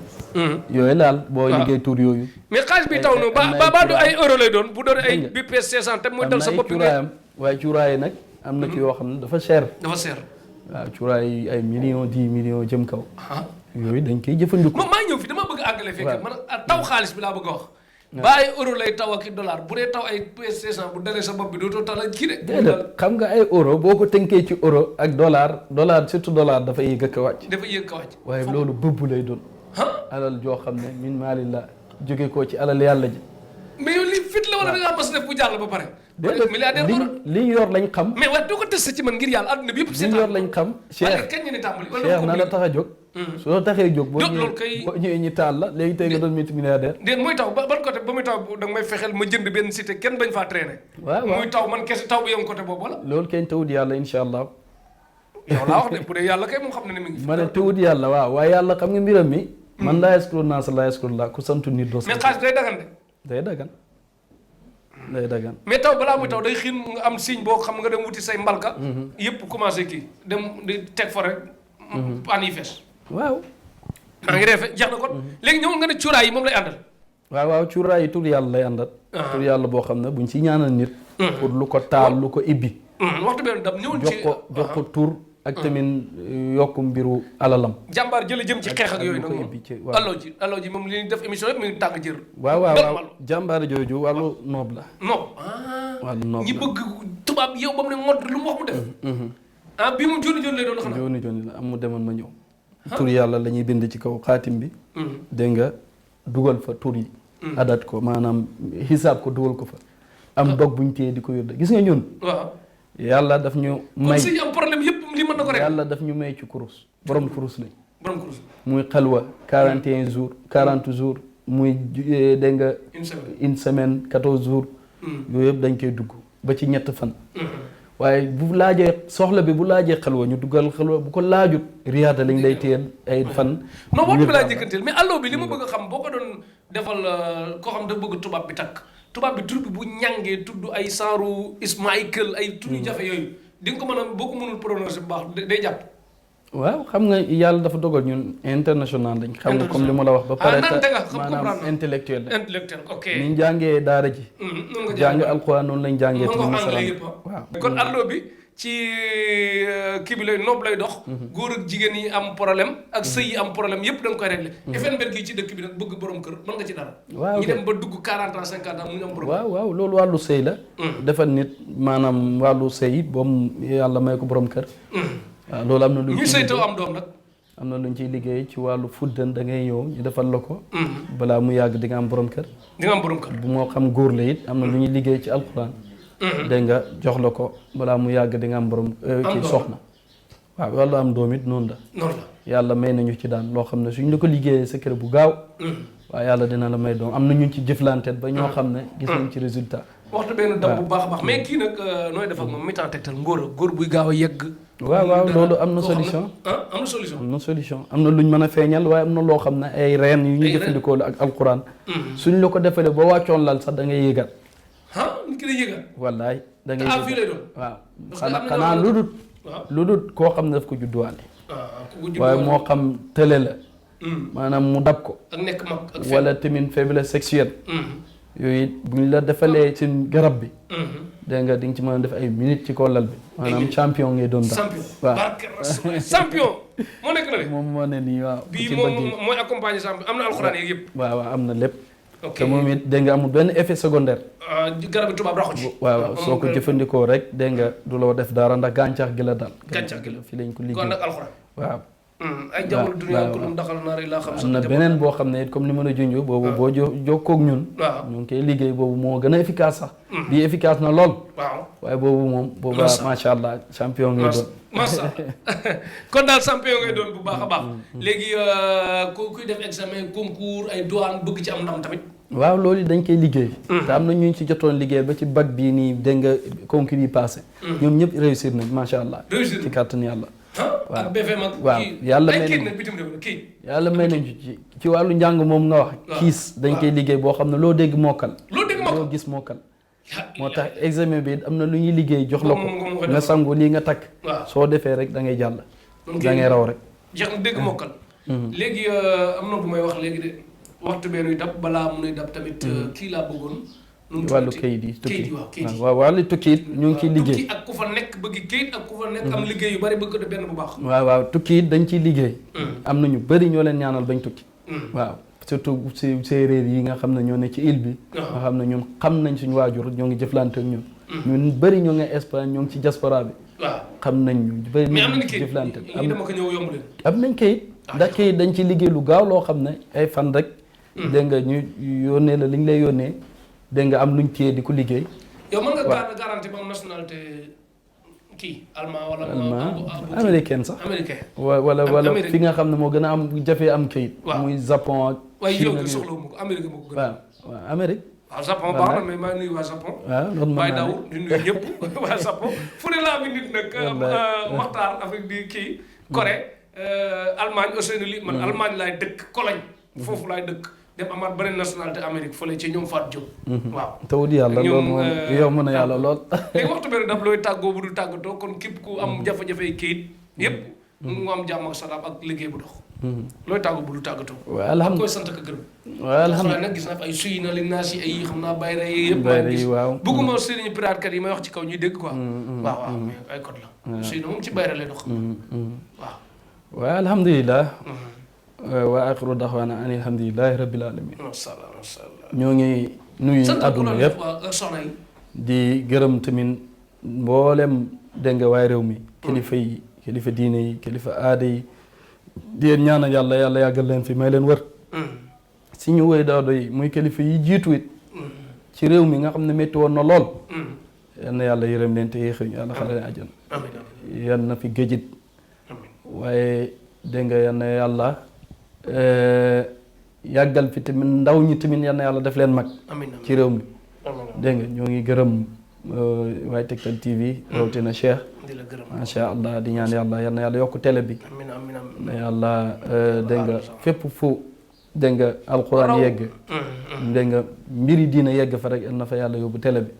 Speaker 2: yooyu laal boo liggéey tur yooyu.
Speaker 1: mais xaalis bi taw noonu ba du ay euro lay doon bu doon ay BPS 500 te mooy dal sa bopp bi.
Speaker 2: cuuraayam waaye cuuraay nag am na ci yoo xam ne dafa cher.
Speaker 1: dafa cher.
Speaker 2: waaw cuuraay ay millions 10 millions jëm kaw. yooyu dañ koy jëfandikoo.
Speaker 1: moom maa ñëw fi dama bëgg a àggale fekk man taw xaalis bi laa bëgg a wax. ba ay euro lay taw ak i dollar bu dee taw ay PS 500 bu dalee sa bopp bi dootoo tal ak kii de.
Speaker 2: déedéet xam nga ay euro boo ko tënkee ci euro ak dollar surtout dollar dafa yéeg ak a wàcc.
Speaker 1: dafa yéeg a wàcc.
Speaker 2: waaye loolu bëbb lay doon. alal joo xam ne min maali la jóge koo ci alal yàlla ji.
Speaker 1: mais yow lii fit la wala da ngaa mas def bu jàll ba pare.
Speaker 2: déedéet li ñu yor lañ xam.
Speaker 1: mais waaye doo ko testé ci man ngir yàlla adduna bi yëpp.
Speaker 2: li ñu yor lañ xam. Cheikh na la tax a jóg. su la taxee jóg boo ñëwee ñu taal la léegi tey nga doon multimilliardaire.
Speaker 1: déet muy taw ban côté ba muy taw da nga may fexeel ma jënd benn cité kenn bañ faa traîner.
Speaker 2: waaw
Speaker 1: muy taw man kese taw bi yem côté boobu wala.
Speaker 2: loolu kenn tawut yàlla incha allah.
Speaker 1: yow laa wax de bu dee yàlla kay moom xam na ne mi ngi fi.
Speaker 2: ma ne tawut yàlla waaw waaye yàlla xam nga mbiram mi. man laa yaskuru naasa laa yaskuru laa ku santu nit doo sant.
Speaker 1: mais xaalis day dagan de.
Speaker 2: day dagan.
Speaker 1: mais taw balaa muy taw day xiin nga am signe boo xam nga dem wuti say mbalka. yëpp commencé kii dem di teg fa rek. paan yi fees.
Speaker 2: waaw.
Speaker 1: maa ngi reefe jeex na kon. léegi ñëw nga ne cuuraay yi moom lay àndal.
Speaker 2: waaw cuuraay yi tur yàlla lay àndal. tur yàlla boo xam ne buñ ci ñaanal nit. pour lu ko taal lu ko ibbi.
Speaker 1: waxtu benn dam ñëwoon ci
Speaker 2: jox ko tur. ak tamit yokk mbiru alalam.
Speaker 1: jàmbaar jële jëm ci xeex ak yooyu nag moom allo ji moom li ñuy def émission yëpp mi ngi tàng jër.
Speaker 2: waaw jàmbaar jooju wàllu noob la. wàllu noob la
Speaker 1: ñi bëgg tubaab yow ba mu ne ngod lu mu wax mu def. bii moom joni lay doon xanaa.
Speaker 2: joni la am mu demoon ma ñëw. tur yàlla la ñuy bind ci kaw xaatim bi. dégg nga dugal fa tur yi. adat ko maanaam xisaab ko dugal ko fa. am dog buñ téye di ko yóbbu gis nga ñun.
Speaker 1: waaw
Speaker 2: yàlla daf ñu may
Speaker 1: kon si am problème yëpp li mën na ko rek.
Speaker 2: yàlla daf ñu may ci kurus borom kurus lañ.
Speaker 1: borom kurus
Speaker 2: muy xalwa 41 jours 40 jours muy dégg nga. une semaine 14 jours. yooyu yëpp dañ koy dugg ba ci ñett fan. waaye bu laajee soxla bi bu laajee xalwa ñu duggal xalwa bu ko laajut riyaada lañ lay téyel ay fan.
Speaker 1: non waxtu bi laa jëkkanteel mais allo bi li ma bëgg a xam boo ko doon defal koo xam da bëgg tubaab bi takk. tubaab bi tur bi bu ñàngee tudd ay saaru Ismaïkel ay tur yu jafe yooyu di nga ko mën a boo ko mënul prononcer bu baax day jàpp.
Speaker 2: waaw xam nga yàlla dafa dogal ñun international lañ. xam nga comme li ma la wax ba pare. maanaam intellectuel la.
Speaker 1: intellectuel ok.
Speaker 2: ni ñu jàngee daara ji.
Speaker 1: noonu nga
Speaker 2: jàng alxuraan noonu lañ jàngee.
Speaker 1: noonu nga anglais yëpp
Speaker 2: waaw
Speaker 1: kon allo bi ci kii bi lay noob lay dox. góor ak jigéen yi am problème ak sëy yi am problème yëpp da nga koy réglé. FNB gi ci dëkk bi nag bëgg borom kër mën nga ci dara.
Speaker 2: waaw
Speaker 1: ñu dem ba dugg 40 ans 50 ans mu ñu am problème.
Speaker 2: waaw loolu wàllu sëy la. defal nit maanaam wàllu sëy boobu yàlla may ko borom kër. waaw loolu am na lu
Speaker 1: ñuy sëy taw am doom nag.
Speaker 2: am na lu ñu ciy liggéey ci wàllu fuddan da ngay ñëw ñu defal la ko. balaa mu yàgg di nga am borom kër.
Speaker 1: di nga am borom kër.
Speaker 2: bu moo xam góor la it am na lu ñuy liggéey ci alxuraan. dégg nga jox la ko balaa mu yàgg di nga am borom. ci soxna waaw wàllu am doom it noonu la.
Speaker 1: noonu la.
Speaker 2: yàlla may nañu ci daan loo xam ne suñ la ko liggéeyee secret bu gaaw. waaw yàlla dina la may doom am na ñu ci jëflanteet ba ñoo xam ne. gis nañ ci résultat.
Speaker 1: waxtu benn dab bu baax a baax mais kii nag nooy def ak moom mi temps tegtal góor buy gaaw a yegg.
Speaker 2: waaw loolu am na solution.
Speaker 1: am na solution.
Speaker 2: am na solution am na luñ mën a feeñal waaye am na loo xam ne ay reen yu ñu jëfandikoo la ak alquran. suñ la ko defalee ba wàccoon lal sax da ngay yëgal.
Speaker 1: nit ki lay yëgal.
Speaker 2: wallaay da ngay
Speaker 1: fii lay doon.
Speaker 2: waaw xanaa lu dul koo xam ne daf ko judduwaale. waaye moo xam tële la. maanaam mu dab ko.
Speaker 1: ak nekk mag ak
Speaker 2: wala tamit faiblesse sexuelle. yooyu buñ la defalee ci garab bi. dégg nga di nga ci mën a def ay minutes ci kaw lal bi. maanaam champion ngay doon daal.
Speaker 1: champion moo nekk na de.
Speaker 2: moom moo ne nii waaw.
Speaker 1: bii moom mooy accompagner champion am na alxuraan yeeg yëpp.
Speaker 2: waaw am na lépp.
Speaker 1: ok
Speaker 2: te moom it dégg nga amul benn effet secondaire.
Speaker 1: garab bi tubaab raxu ci.
Speaker 2: waaw soo ko jëfandikoo rek dégg nga du loo def dara ndax gàncax gi la dal.
Speaker 1: gàncax gi la
Speaker 2: fi lañ ko liggéey
Speaker 1: kon nag alxuraan.
Speaker 2: waaw.
Speaker 1: ay jawwal dunya ko lum daxal naari laa xam.
Speaker 2: am na beneen boo xam ne it comme ni ma la junjoo. boobu boo jokkoog ñun.
Speaker 1: waaw
Speaker 2: ñu ngi koy liggéey boobu moo gën a efficace sax. bii efficace na lool.
Speaker 1: waaw
Speaker 2: waaye boobu moom. booba macha allah champion ngay doon.
Speaker 1: macha allah kon daal champion ngay doon bu baax a baax. léegi kuy def examen concours ay douane bëgg ci am ndam tamit.
Speaker 2: waaw loolu dañ koy liggéey. te am na ñu ci jotoon liggéey ba ci bac bii nii dégg nga concours yi passé. ñoom ñëpp réussir nañ macha allah.
Speaker 1: réussir
Speaker 2: ci kàttan yàlla.
Speaker 1: ak BFM ak
Speaker 2: waaw yàlla may
Speaker 1: nañ bitim réew kii.
Speaker 2: yàlla may nañ ci wàllu njàng moom nga wax. kiis dañ koy liggéey boo xam ne loo dégg mokkal. loo gis mokkal. moo tax examen bi am na lu ñuy liggéey jox la ko. nga sangu lii nga takk. soo defee rek da ngay jàll. da ngay raw rek.
Speaker 1: jeex na dégg mokkal. léegi am na bu may wax léegi de waxtu bee nuy dab balaa mu nuy dab tamit kii laa bëggoon.
Speaker 2: wàllu kayit yi tukki
Speaker 1: waaw
Speaker 2: waaw wàllu tukki it ñu ngi ciy liggéey.
Speaker 1: tukki ak ku fa nekk bëgg kayit ak ku fa nekk am liggéey yu bari bëgg de benn bu baax.
Speaker 2: waaw tukki it dañ ciy liggéey. am na ñu bëri ñoo leen ñaanal bañ tukki. waaw surtout si séeréer yi nga xam ne ñoo ne ci île bi. nga xam ne ñun xam nañ suñu waajur ñoo ngi jëflante ak ñun. ñun bëri ñoo ngi Espagne ñoo ngi ci diaspora bi.
Speaker 1: waaw
Speaker 2: xam nañ ñu bëri
Speaker 1: mais am
Speaker 2: ñu
Speaker 1: nañu
Speaker 2: ci jëflante
Speaker 1: kayit yi dama ko ñëw yomb leen.
Speaker 2: am nañ kayit ndax kayit dañ ci liggéey lu gaaw loo xam ne ay fan rek. dégg nga ñu yónnee la li ñu lay yónnee dégg nga am luñ téye di ko liggéey.
Speaker 1: yow mën nga garanti ba am nationalité kii allemand wala.
Speaker 2: américaine sax.
Speaker 1: américain.
Speaker 2: wala fi nga xam ne moo gën a am jafee am kayit. muy Japon ak.
Speaker 1: waaye yow gi soxla wu ma ko Amérique moo ko gën.
Speaker 2: waaw Amérique.
Speaker 1: waaw Japon baax na mais maa ngi nuyu waa Japon.
Speaker 2: waaw loolu
Speaker 1: Baye Daw di nuyu ñëpp waa Japon fu ne laa mi nit nag. waxtaan avec di kii. Corée Allemagne Ousseynou li man Allemagne laay dëkk Cologne. foofu laay dëkk. dem amaat beneen nationalité Amérique fële ci ñoom Fatou Diop. waaw
Speaker 2: tawut yàlla loolu moom yomb na yàlla lool.
Speaker 1: léegi waxtu benn daf looy tàggoo bu dul tàggatoo kon képp ku am jafe-jafe kayit yëpp. mu am jàmm ak salaam ak liggéey bu dox. looy tàggoo bu dul tàggatoo.
Speaker 2: waaw alhamdulilah
Speaker 1: koy sant ak gërëm.
Speaker 2: waaw alhamdulilah
Speaker 1: nag gis naa fi ay suy na li naa si ay xam naa bayra yi yëpp.
Speaker 2: bayra yi waaw
Speaker 1: bëgguma sëriñ pirate kat yi may wax ci kaw ñuy dégg quoi. waaw mais ay code la. suy na moom ci bayra lay dox. waaw.
Speaker 2: waaw alhamdulilah. wa axiru daxwaana an alhamdulilahi rabbil alamin. ñoo ngi nuyu àdduna yëpp
Speaker 1: soxna yi.
Speaker 2: di gërëm tamit mboolem dégg nga waaye réew mi. kilifa yi kilifa diine yi kilifa aada yi. di leen ñaanal yàlla yàggal leen fi may leen wër. si ñu woy daado yi muy kilifa yi jiitu it. ci réew mi nga xam ne métti woon na lool. yal na yàlla yërëm leen te yéexuñ yàlla xale leen àjjana. yal na fi géejit. waaye dégg nga yal na yàlla. yàggal fi tamit ndaw ñi tamit yal na yàlla def leen mag. ci réew mi. dégg nga ñoo ngi gërëm waaye Tektal TV. rawatina Cheikh. macha allah di ñaan yàlla yal na yàlla yokk télé bi. na yàlla dégg nga fépp fu dégg nga alquran yegg. dégg nga mbiri diina yegg fa rek yal na fa yàlla yóbbu télé bi.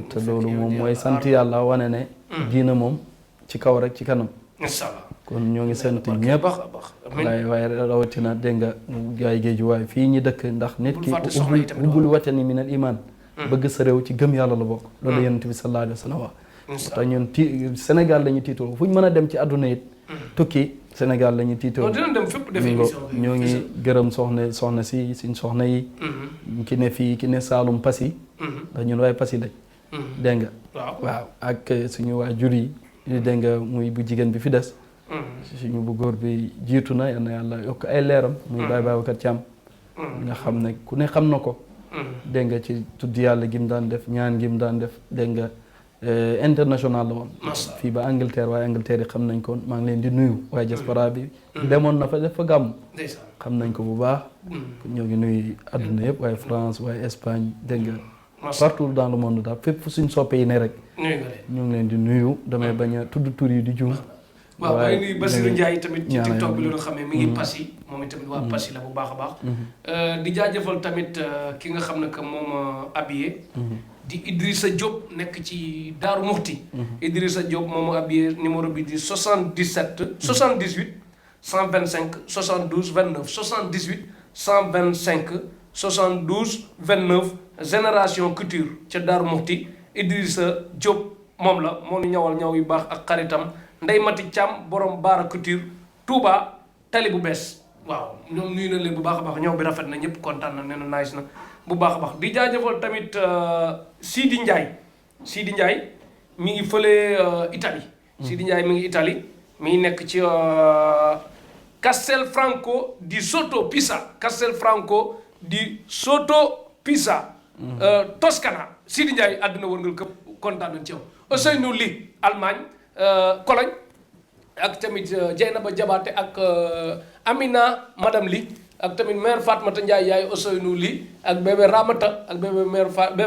Speaker 2: te loolu moom mooy sant yàlla wane ne. diina moom ci kaw rek ci kanam. kon ñoo ngi sant ñëpp waaye rawatina dégg nga gaay géeju waaye fii ñi dëkk ndax nit ki ubbul watani min al iman bëgg sa réew ci gëm yàlla la bokk loolu yonent bi sallallahu alayhi wa sallam wax te ñun Sénégal la ñu tiitoo fu ñu mën a dem ci àdduna it tukki Sénégal la ñu tiitoo ñoo ngi gërëm soxna si suñ soxna yi ki ne fii ki ne Saalum Passy ndax ñun waaye Passy lañ dégg nga waaw ak suñu waa jur yi dégg nga muy bu jigéen bi fi des suñu bu góor bi jiitu na yal na yàlla yokk ay leeram muy Baye Babacar Thiam nga xam ne ku ne xam na ko dégg nga ci tudd yàlla gi mu daan def ñaan gi mu daan def dégg nga international la woon.
Speaker 1: macha
Speaker 2: fii ba Angleterre waaye Angleterre yi xam nañ ko maa ngi leen di nuyu waaye diaspora bi. demoon na fa def fa gàmm.
Speaker 1: ndeysaan
Speaker 2: xam nañ ko bu baax. ñoo ngi nuyu àdduna yëpp waaye France waaye Espagne dégg nga. partout dans le monde daal fépp fu suñ soppe yi ne rek. ñu ngi leen di nuyu damay bañ a tudd tur yi di juum.
Speaker 1: waaw waaye nuyu Basirou Ndiaye tamit ci TikTok bi la nga xamee mi ngi Passy moom itamit waa Passy la bu baax a baax. di jaajëfal tamit ki nga xam ne que moom habillé. di Idrissa Diop nekk ci Daaru Muxti. Idrissa Diop moom habillé numéro bi di 77 78 125 72 29 78 125 72 29 Génération Couture ca Daaru Muxti Idrissa Diop moom la moo ñu ñawal ñaw yu baax ak xaritam Ndey Mati Thiam borom Baara Couture Touba tali bu bees waaw ñoom nuyu na leen bu baax a baax ñaw bi rafet na ñëpp kontaan na nee na nice na bu baax a baax di jaajëfal tamit Sidi Ndiaye mi ngi fële Italie. Sidi Ndiaye mi ngi Italie mi ngi nekk ci Castelfranco di Sottopisa Toscana Sidi Ndiaye àdduna wërngal këpp kontaan nañ ci yow. Ousseynou Ly Allemagne Cologne ak tamit Dieynaba Diabaté ak Amina madame Ly ak tamit mère Fatmata Ndiaye yaay Ousseynou Ly ak bébé Ramata ak bébé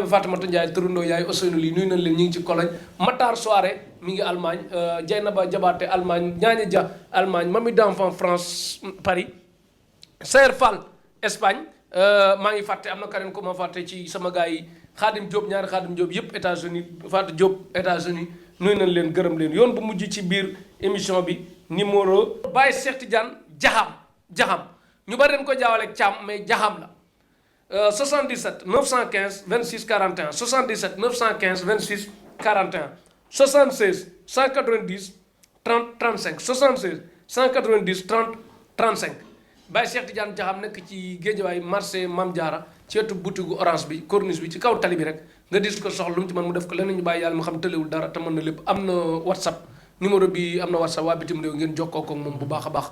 Speaker 1: Fatmata Ndiaye turandoo yaay Ousseynou Ly nuyu nañ leen ñu ngi ci Cologne Matar Soare mi ngi Allemagne Dieynaba Diabaté Allemagne Ñaaña Dia Allemagne Mami d'enfant France Paris Sayer Fall Espagne maa ngi fàtte am na keneen ku ma fàtte ci sama gars yi Khadim Diop ñaari Khadim Diop yëpp États-Unis Fatou Diop États-Unis nuyu nañ leen gërëm leen yoon bu mujj ci biir émission bi numéro Baye Cheikh Tidiane Diakham ñu bari dañ ko jaawale ak Thiam mais Diakham la 77 915 26 41 77 915 26 41 76 190 30 35 76 190 30 35 Baye Cheikh Tidiane Diakham nekk ci Guédiawaye marché Mame Diarra ci wetu boutique orange bi corniche bi ci kaw tali bi rek nga dis ko soxla lu mu ci mën mu def ko leneen ñu bàyyi yàlla mu xam tëlewul dara te mën na lépp am na whatsapp numéro bi am na whatsapp waa bitim réew ngeen jokkoo ko moom bu baax a baax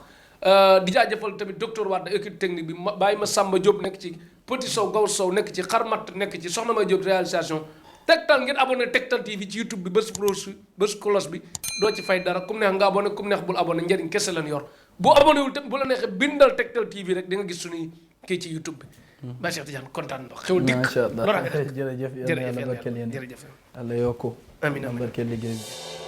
Speaker 1: di jaajëfal tamit docteur Wade équipe technique bi bàyyi ma Samba Diop nekk ci Petit Sow Gaw Sow nekk ci Xarmat nekk ci Soxna May Diop réalisation Tektal ngeen abonné Tektal TV ci YouTube bi bés cloche bi doo ci fay dara kum neex nga abonné kum neex bul abonné njëriñ kese lan yor boo abonné wul tamit bu la neexee bindal Tektal TV rek di nga gis suñuy kii ci YouTube bi Baye Cheikh Tidiane kontaan na xew dikk
Speaker 2: macha allah jërëjëf yàlla barkeel yéen
Speaker 1: jërëjëf
Speaker 2: yàlla yokku
Speaker 1: amiin
Speaker 2: barkeel liggéey bi